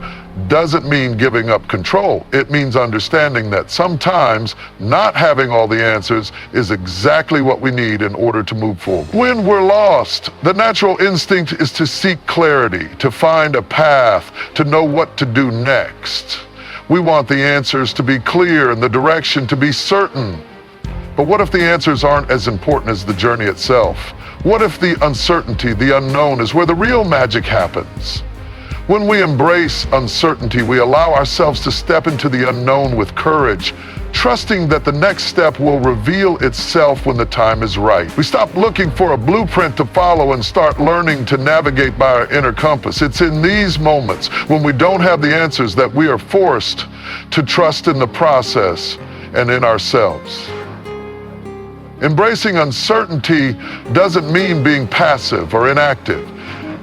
doesn't mean giving up control. It means understanding that sometimes not having all the answers is exactly what we need in order to move forward. When we're lost, the natural instinct is to seek clarity, to find a path, to know what to do next. We want the answers to be clear and the direction to be certain. But what if the answers aren't as important as the journey itself? What if the uncertainty, the unknown, is where the real magic happens? When we embrace uncertainty, we allow ourselves to step into the unknown with courage, trusting that the next step will reveal itself when the time is right. We stop looking for a blueprint to follow and start learning to navigate by our inner compass. It's in these moments when we don't have the answers that we are forced to trust in the process and in ourselves. Embracing uncertainty doesn't mean being passive or inactive.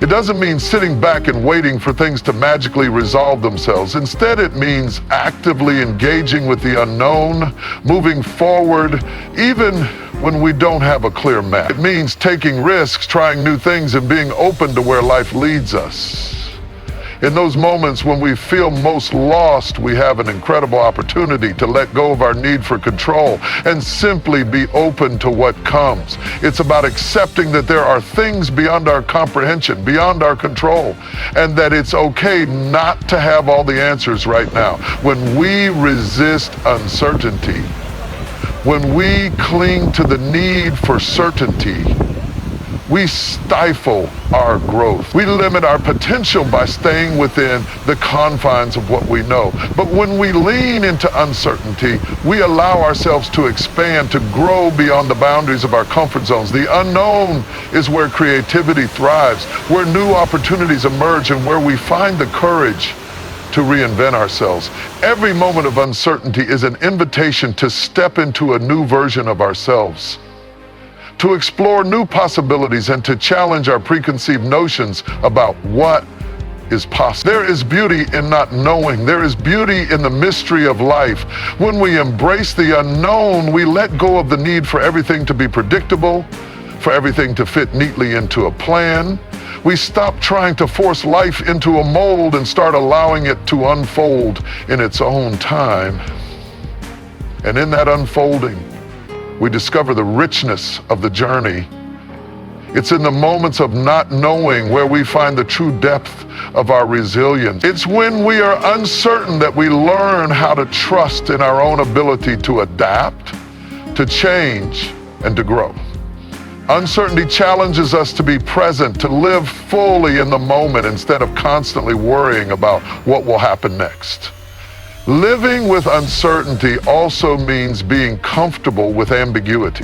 It doesn't mean sitting back and waiting for things to magically resolve themselves. Instead, it means actively engaging with the unknown, moving forward, even when we don't have a clear map. It means taking risks, trying new things, and being open to where life leads us. In those moments when we feel most lost, we have an incredible opportunity to let go of our need for control and simply be open to what comes. It's about accepting that there are things beyond our comprehension, beyond our control, and that it's okay not to have all the answers right now. When we resist uncertainty, when we cling to the need for certainty, we stifle our growth. We limit our potential by staying within the confines of what we know. But when we lean into uncertainty, we allow ourselves to expand, to grow beyond the boundaries of our comfort zones. The unknown is where creativity thrives, where new opportunities emerge, and where we find the courage to reinvent ourselves. Every moment of uncertainty is an invitation to step into a new version of ourselves, to explore new possibilities, and to challenge our preconceived notions about what is possible. There is beauty in not knowing. There is beauty in the mystery of life. When we embrace the unknown, we let go of the need for everything to be predictable, for everything to fit neatly into a plan. We stop trying to force life into a mold and start allowing it to unfold in its own time. And in that unfolding, we discover the richness of the journey. It's in the moments of not knowing where we find the true depth of our resilience. It's when we are uncertain that we learn how to trust in our own ability to adapt, to change, and to grow. Uncertainty challenges us to be present, to live fully in the moment instead of constantly worrying about what will happen next. Living with uncertainty also means being comfortable with ambiguity.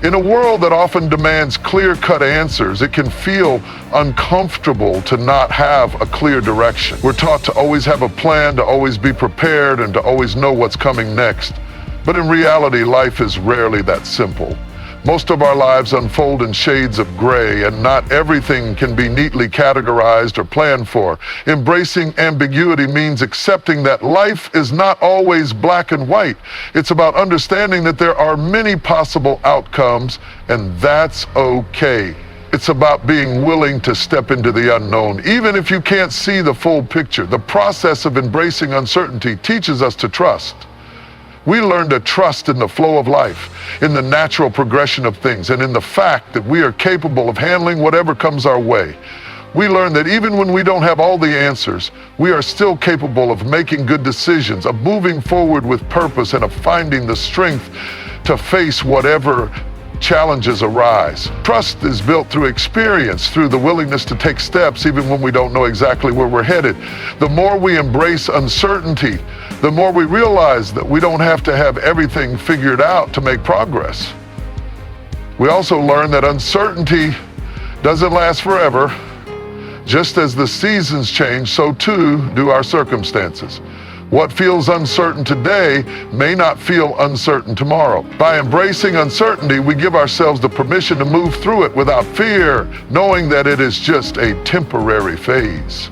In a world that often demands clear-cut answers, it can feel uncomfortable to not have a clear direction. We're taught to always have a plan, to always be prepared, and to always know what's coming next. But in reality, life is rarely that simple. Most of our lives unfold in shades of gray, and not everything can be neatly categorized or planned for. Embracing ambiguity means accepting that life is not always black and white. It's about understanding that there are many possible outcomes, and that's okay. It's about being willing to step into the unknown, even if you can't see the full picture. The process of embracing uncertainty teaches us to trust. We learn to trust in the flow of life, in the natural progression of things, and in the fact that we are capable of handling whatever comes our way. We learn that even when we don't have all the answers, we are still capable of making good decisions, of moving forward with purpose, and of finding the strength to face whatever challenges arise. Trust is built through experience, through the willingness to take steps even when we don't know exactly where we're headed. The more we embrace uncertainty, the more we realize that we don't have to have everything figured out to make progress. We also learn that uncertainty doesn't last forever. Just as the seasons change, so too do our circumstances. What feels uncertain today may not feel uncertain tomorrow. By embracing uncertainty, we give ourselves the permission to move through it without fear, knowing that it is just a temporary phase.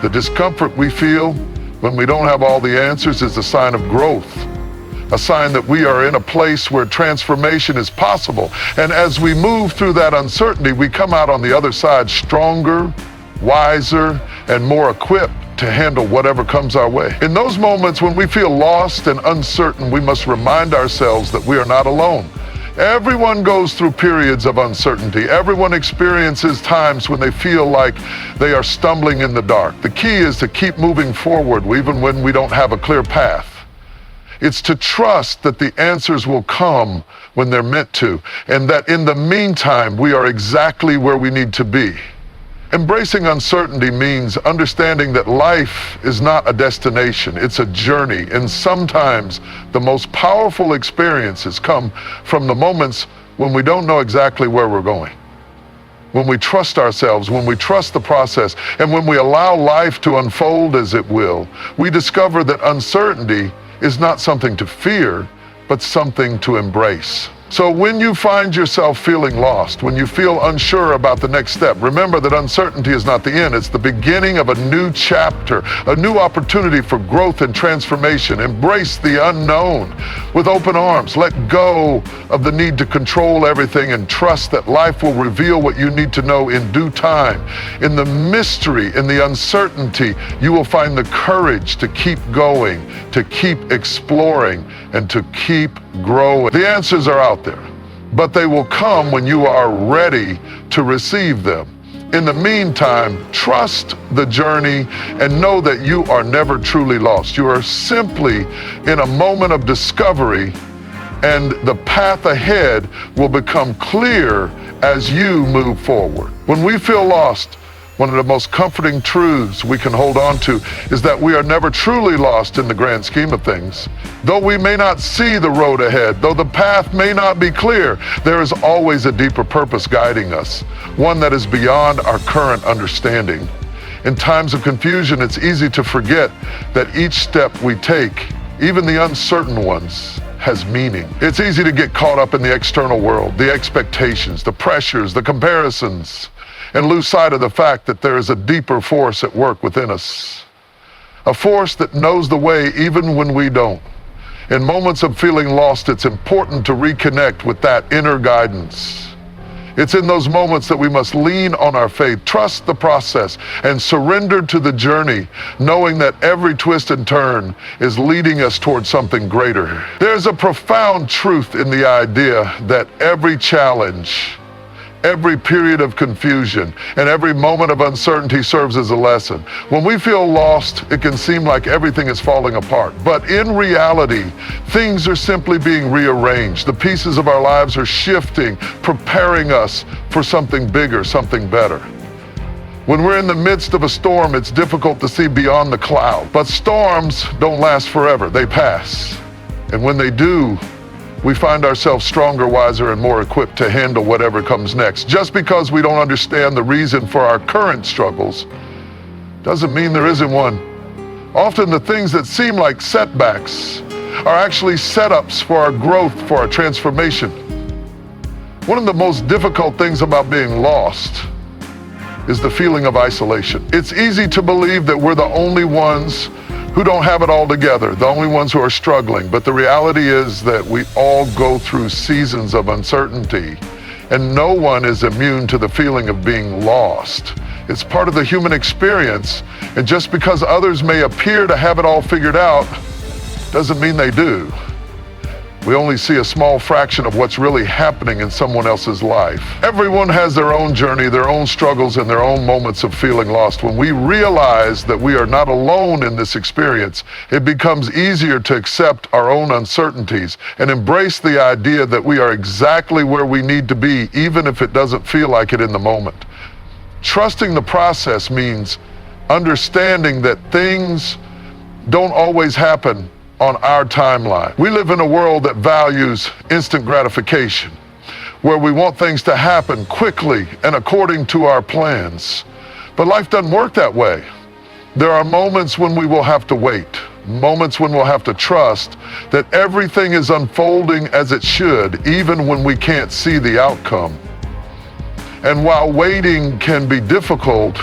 The discomfort we feel when we don't have all the answers is a sign of growth, a sign that we are in a place where transformation is possible. And as we move through that uncertainty, we come out on the other side stronger, wiser, and more equipped to handle whatever comes our way. In those moments when we feel lost and uncertain, we must remind ourselves that we are not alone. Everyone goes through periods of uncertainty. Everyone experiences times when they feel like they are stumbling in the dark. The key is to keep moving forward even when we don't have a clear path. It's to trust that the answers will come when they're meant to, and that in the meantime, we are exactly where we need to be. Embracing uncertainty means understanding that life is not a destination, it's a journey. And sometimes the most powerful experiences come from the moments when we don't know exactly where we're going. When we trust ourselves, when we trust the process, and when we allow life to unfold as it will, we discover that uncertainty is not something to fear, but something to embrace. So when you find yourself feeling lost, when you feel unsure about the next step, remember that uncertainty is not the end. It's the beginning of a new chapter, a new opportunity for growth and transformation. Embrace the unknown with open arms. Let go of the need to control everything and trust that life will reveal what you need to know in due time. In the mystery, in the uncertainty, you will find the courage to keep going, to keep exploring, and to keep growing. The answers are out there, but they will come when you are ready to receive them. In the meantime, trust the journey and know that you are never truly lost. You are simply in a moment of discovery, and the path ahead will become clear as you move forward. When we feel lost, one of the most comforting truths we can hold on to is that we are never truly lost in the grand scheme of things. Though we may not see the road ahead, though the path may not be clear, there is always a deeper purpose guiding us, one that is beyond our current understanding. In times of confusion, it's easy to forget that each step we take, even the uncertain ones, has meaning. It's easy to get caught up in the external world, the expectations, the pressures, the comparisons, and lose sight of the fact that there is a deeper force at work within us. A force that knows the way even when we don't. In moments of feeling lost, it's important to reconnect with that inner guidance. It's in those moments that we must lean on our faith, trust the process, and surrender to the journey, knowing that every twist and turn is leading us towards something greater. There's a profound truth in the idea that every challenge, every period of confusion, and every moment of uncertainty serves as a lesson. When we feel lost, it can seem like everything is falling apart. But in reality, things are simply being rearranged. The pieces of our lives are shifting, preparing us for something bigger, something better. When we're in the midst of a storm, it's difficult to see beyond the cloud. But storms don't last forever, they pass. And when they do, we find ourselves stronger, wiser, and more equipped to handle whatever comes next. Just because we don't understand the reason for our current struggles doesn't mean there isn't one. Often the things that seem like setbacks are actually setups for our growth, for our transformation. One of the most difficult things about being lost is the feeling of isolation. It's easy to believe that we're the only ones who don't have it all together, the only ones who are struggling. But the reality is that we all go through seasons of uncertainty, and no one is immune to the feeling of being lost. It's part of the human experience, and just because others may appear to have it all figured out, doesn't mean they do. We only see a small fraction of what's really happening in someone else's life. Everyone has their own journey, their own struggles, and their own moments of feeling lost. When we realize that we are not alone in this experience, it becomes easier to accept our own uncertainties and embrace the idea that we are exactly where we need to be, even if it doesn't feel like it in the moment. Trusting the process means understanding that things don't always happen on our timeline. We live in a world that values instant gratification, where we want things to happen quickly and according to our plans. But life doesn't work that way. There are moments when we will have to wait, moments when we'll have to trust that everything is unfolding as it should, even when we can't see the outcome. And while waiting can be difficult,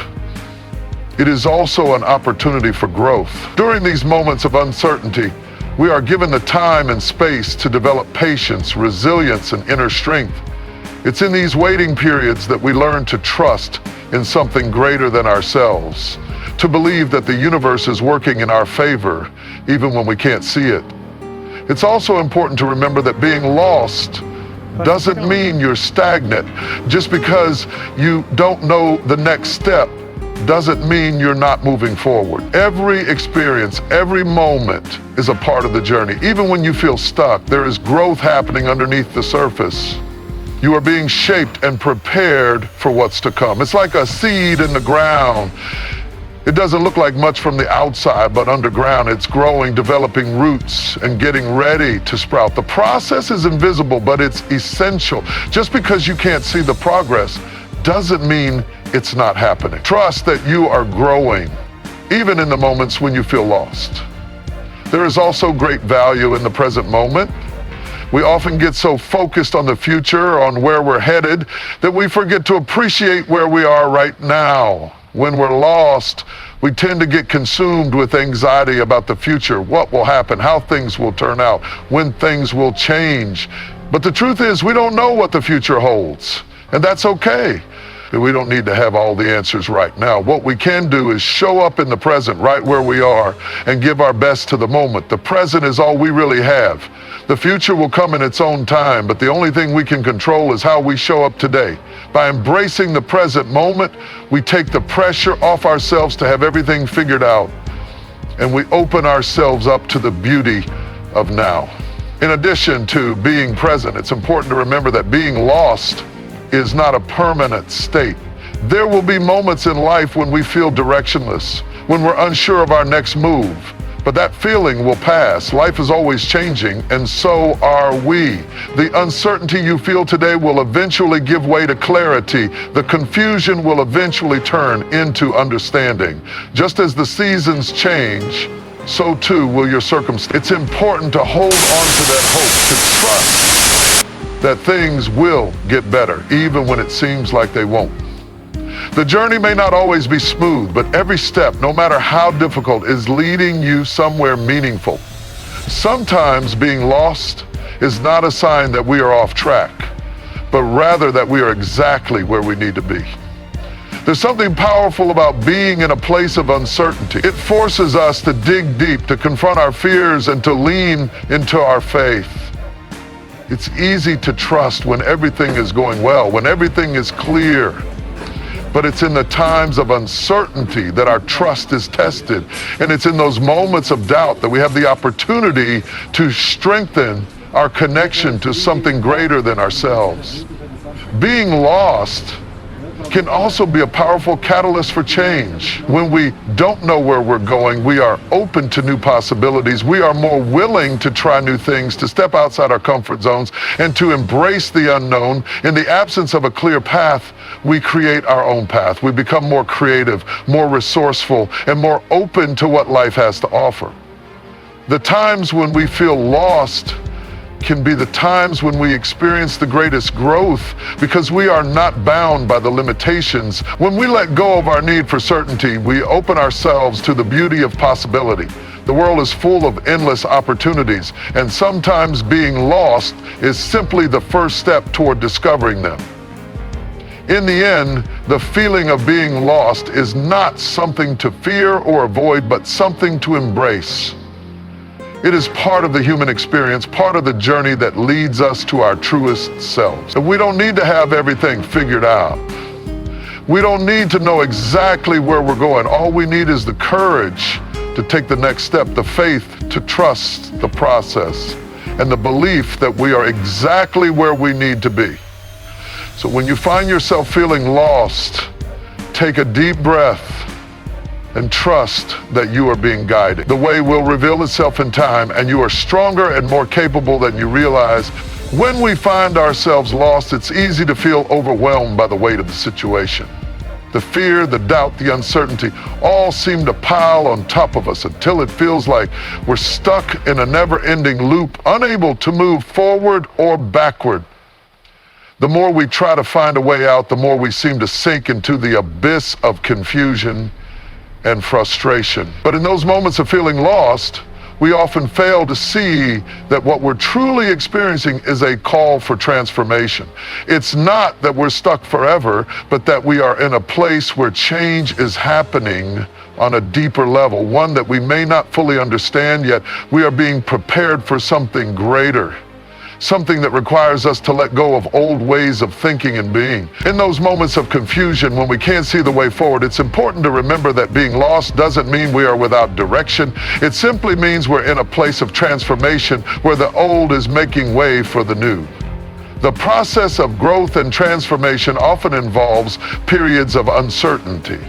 it is also an opportunity for growth. During these moments of uncertainty, we are given the time and space to develop patience, resilience, and inner strength. It's in these waiting periods that we learn to trust in something greater than ourselves, to believe that the universe is working in our favor, even when we can't see it. It's also important to remember that being lost doesn't mean you're stagnant. Just because you don't know the next step doesn't mean you're not moving forward. Every experience, every moment is a part of the journey. Even when you feel stuck, there is growth happening underneath the surface. You are being shaped and prepared for what's to come. It's like a seed in the ground. It doesn't look like much from the outside, but underground it's growing, developing roots, and getting ready to sprout. The process is invisible, but it's essential. Just because you can't see the progress doesn't mean it's not happening. Trust that you are growing, even in the moments when you feel lost. There is also great value in the present moment. We often get so focused on the future, on where we're headed, that we forget to appreciate where we are right now. When we're lost, we tend to get consumed with anxiety about the future, what will happen, how things will turn out, when things will change. But the truth is, we don't know what the future holds, and that's okay. We don't need to have all the answers right now. What we can do is show up in the present, right where we are, and give our best to the moment. The present is all we really have. The future will come in its own time, but the only thing we can control is how we show up today. By embracing the present moment, we take the pressure off ourselves to have everything figured out, and we open ourselves up to the beauty of now. In addition to being present, it's important to remember that being lost is not a permanent state. There will be moments in life when we feel directionless, when we're unsure of our next move. But that feeling will pass. Life is always changing, and so are we. The uncertainty you feel today will eventually give way to clarity. The confusion will eventually turn into understanding. Just as the seasons change, so too will your circumstances. It's important to hold on to that hope, to trust that things will get better, even when it seems like they won't. The journey may not always be smooth, but every step, no matter how difficult, is leading you somewhere meaningful. Sometimes being lost is not a sign that we are off track, but rather that we are exactly where we need to be. There's something powerful about being in a place of uncertainty. It forces us to dig deep, to confront our fears, and to lean into our faith. It's easy to trust when everything is going well, when everything is clear. But it's in the times of uncertainty that our trust is tested. And it's in those moments of doubt that we have the opportunity to strengthen our connection to something greater than ourselves. Being lost can also be a powerful catalyst for change. When we don't know where we're going, we are open to new possibilities. We are more willing to try new things, to step outside our comfort zones, and to embrace the unknown. In the absence of a clear path, we create our own path. We become more creative, more resourceful, and more open to what life has to offer. The times when we feel lost can be the times when we experience the greatest growth, because we are not bound by the limitations. When we let go of our need for certainty, we open ourselves to the beauty of possibility. The world is full of endless opportunities, and sometimes being lost is simply the first step toward discovering them. In the end, the feeling of being lost is not something to fear or avoid, but something to embrace. It is part of the human experience, part of the journey that leads us to our truest selves. And we don't need to have everything figured out. We don't need to know exactly where we're going. All we need is the courage to take the next step, the faith to trust the process, and the belief that we are exactly where we need to be. So when you find yourself feeling lost, take a deep breath and trust that you are being guided. The way will reveal itself in time, and you are stronger and more capable than you realize. When we find ourselves lost, it's easy to feel overwhelmed by the weight of the situation. The fear, the doubt, the uncertainty all seem to pile on top of us until it feels like we're stuck in a never-ending loop, unable to move forward or backward. The more we try to find a way out, the more we seem to sink into the abyss of confusion and frustration. But in those moments of feeling lost, we often fail to see that what we're truly experiencing is a call for transformation. It's not that we're stuck forever, but that we are in a place where change is happening on a deeper level, one that we may not fully understand yet. We are being prepared for something greater, something that requires us to let go of old ways of thinking and being. In those moments of confusion, when we can't see the way forward, it's important to remember that being lost doesn't mean we are without direction. It simply means we're in a place of transformation where the old is making way for the new. The process of growth and transformation often involves periods of uncertainty.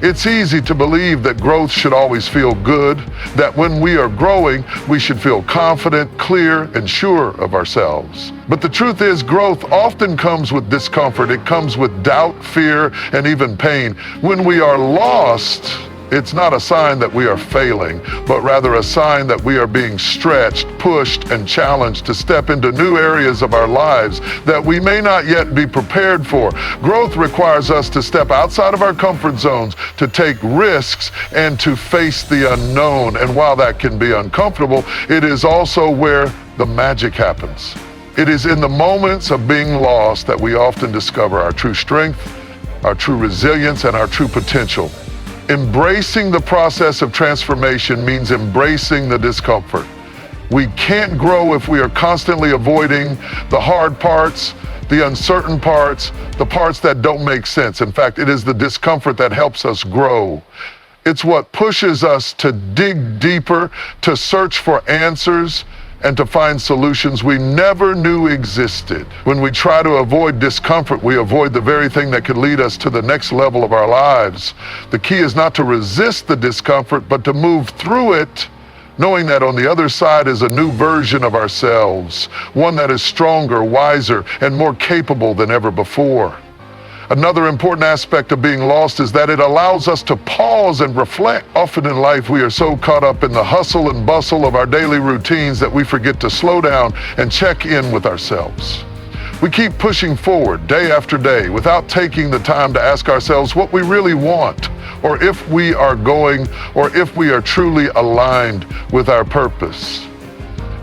It's easy to believe that growth should always feel good, that when we are growing, we should feel confident, clear, and sure of ourselves. But the truth is, growth often comes with discomfort. It comes with doubt, fear, and even pain. When we are lost, it's not a sign that we are failing, but rather a sign that we are being stretched, pushed, and challenged to step into new areas of our lives that we may not yet be prepared for. Growth requires us to step outside of our comfort zones, to take risks, and to face the unknown. And while that can be uncomfortable, it is also where the magic happens. It is in the moments of being lost that we often discover our true strength, our true resilience, and our true potential. Embracing the process of transformation means embracing the discomfort. We can't grow if we are constantly avoiding the hard parts, the uncertain parts, the parts that don't make sense. In fact, it is the discomfort that helps us grow. It's what pushes us to dig deeper, to search for answers, and to find solutions we never knew existed. When we try to avoid discomfort, we avoid the very thing that could lead us to the next level of our lives. The key is not to resist the discomfort, but to move through it, knowing that on the other side is a new version of ourselves, one that is stronger, wiser, and more capable than ever before. Another important aspect of being lost is that it allows us to pause and reflect. Often in life, we are so caught up in the hustle and bustle of our daily routines that we forget to slow down and check in with ourselves. We keep pushing forward day after day without taking the time to ask ourselves what we really want, or if we are going, or if we are truly aligned with our purpose.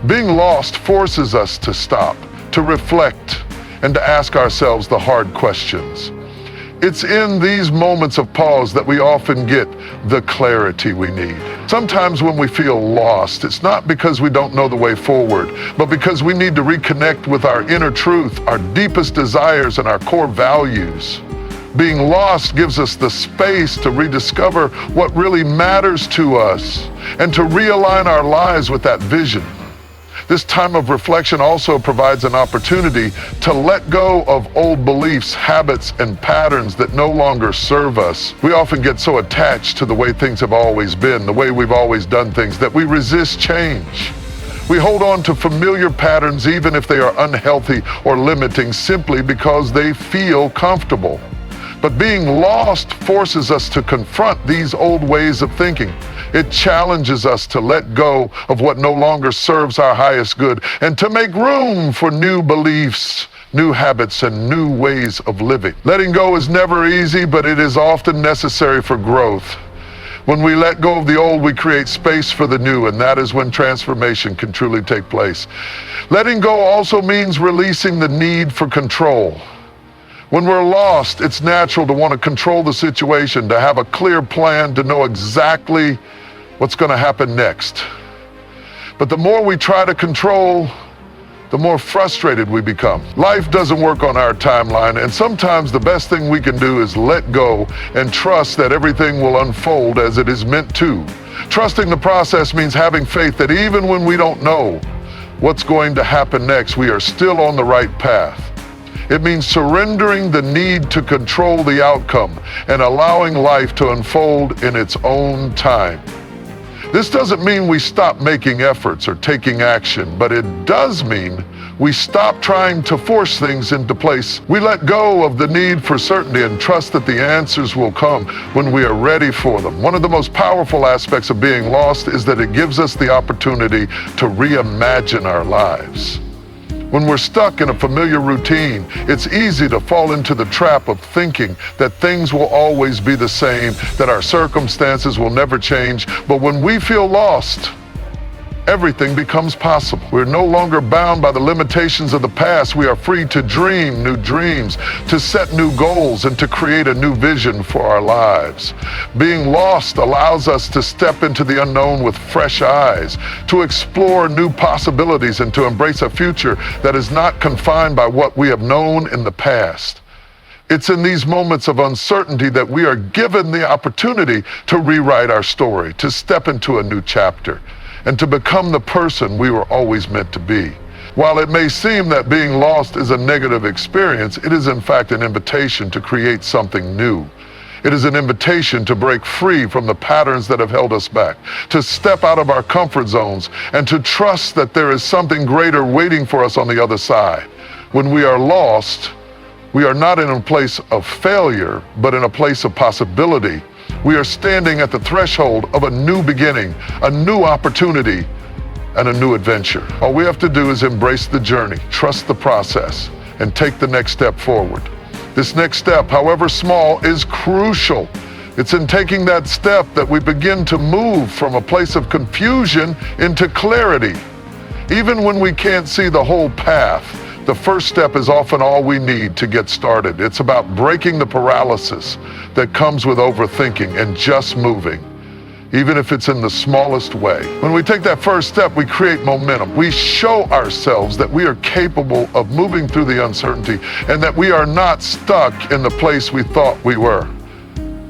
Being lost forces us to stop, to reflect, and to ask ourselves the hard questions. It's in these moments of pause that we often get the clarity we need. Sometimes when we feel lost, it's not because we don't know the way forward, but because we need to reconnect with our inner truth, our deepest desires, and our core values. Being lost gives us the space to rediscover what really matters to us and to realign our lives with that vision. This time of reflection also provides an opportunity to let go of old beliefs, habits, and patterns that no longer serve us. We often get so attached to the way things have always been, the way we've always done things, that we resist change. We hold on to familiar patterns even if they are unhealthy or limiting, simply because they feel comfortable. But being lost forces us to confront these old ways of thinking. It challenges us to let go of what no longer serves our highest good and to make room for new beliefs, new habits, and new ways of living. Letting go is never easy, but it is often necessary for growth. When we let go of the old, we create space for the new, and that is when transformation can truly take place. Letting go also means releasing the need for control. When we're lost, it's natural to want to control the situation, to have a clear plan, to know exactly what's going to happen next. But the more we try to control, the more frustrated we become. Life doesn't work on our timeline, and sometimes the best thing we can do is let go and trust that everything will unfold as it is meant to. Trusting the process means having faith that even when we don't know what's going to happen next, we are still on the right path. It means surrendering the need to control the outcome and allowing life to unfold in its own time. This doesn't mean we stop making efforts or taking action, but it does mean we stop trying to force things into place. We let go of the need for certainty and trust that the answers will come when we are ready for them. One of the most powerful aspects of being lost is that it gives us the opportunity to reimagine our lives. When we're stuck in a familiar routine, it's easy to fall into the trap of thinking that things will always be the same, that our circumstances will never change. But when we feel lost, everything becomes possible. We're no longer bound by the limitations of the past. We are free to dream new dreams, to set new goals, and to create a new vision for our lives. Being lost allows us to step into the unknown with fresh eyes, to explore new possibilities, and to embrace a future that is not confined by what we have known in the past. It's in these moments of uncertainty that we are given the opportunity to rewrite our story, to step into a new chapter, and to become the person we were always meant to be. While it may seem that being lost is a negative experience, it is in fact an invitation to create something new. It is an invitation to break free from the patterns that have held us back, to step out of our comfort zones, and to trust that there is something greater waiting for us on the other side. When we are lost, we are not in a place of failure, but in a place of possibility. We are standing at the threshold of a new beginning, a new opportunity, and a new adventure. All we have to do is embrace the journey, trust the process, and take the next step forward. This next step, however small, is crucial. It's in taking that step that we begin to move from a place of confusion into clarity. Even when we can't see the whole path, the first step is often all we need to get started. It's about breaking the paralysis that comes with overthinking and just moving, even if it's in the smallest way. When we take that first step, we create momentum. We show ourselves that we are capable of moving through the uncertainty and that we are not stuck in the place we thought we were.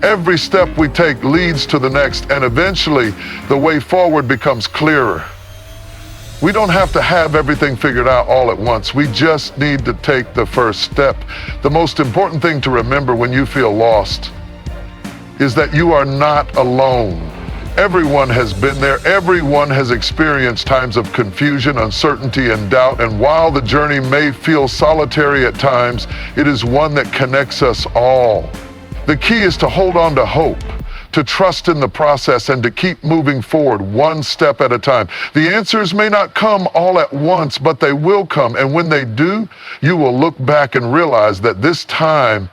Every step we take leads to the next, and eventually the way forward becomes clearer. We don't have to have everything figured out all at once. We just need to take the first step. The most important thing to remember when you feel lost is that you are not alone. Everyone has been there. Everyone has experienced times of confusion, uncertainty, and doubt. And while the journey may feel solitary at times, it is one that connects us all. The key is to hold on to hope, to trust in the process, and to keep moving forward one step at a time. The answers may not come all at once, but they will come. And when they do, you will look back and realize that this time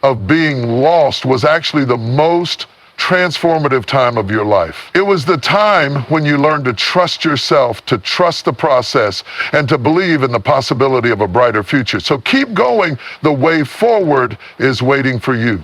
of being lost was actually the most transformative time of your life. It was the time when you learned to trust yourself, to trust the process, and to believe in the possibility of a brighter future. So keep going. The way forward is waiting for you.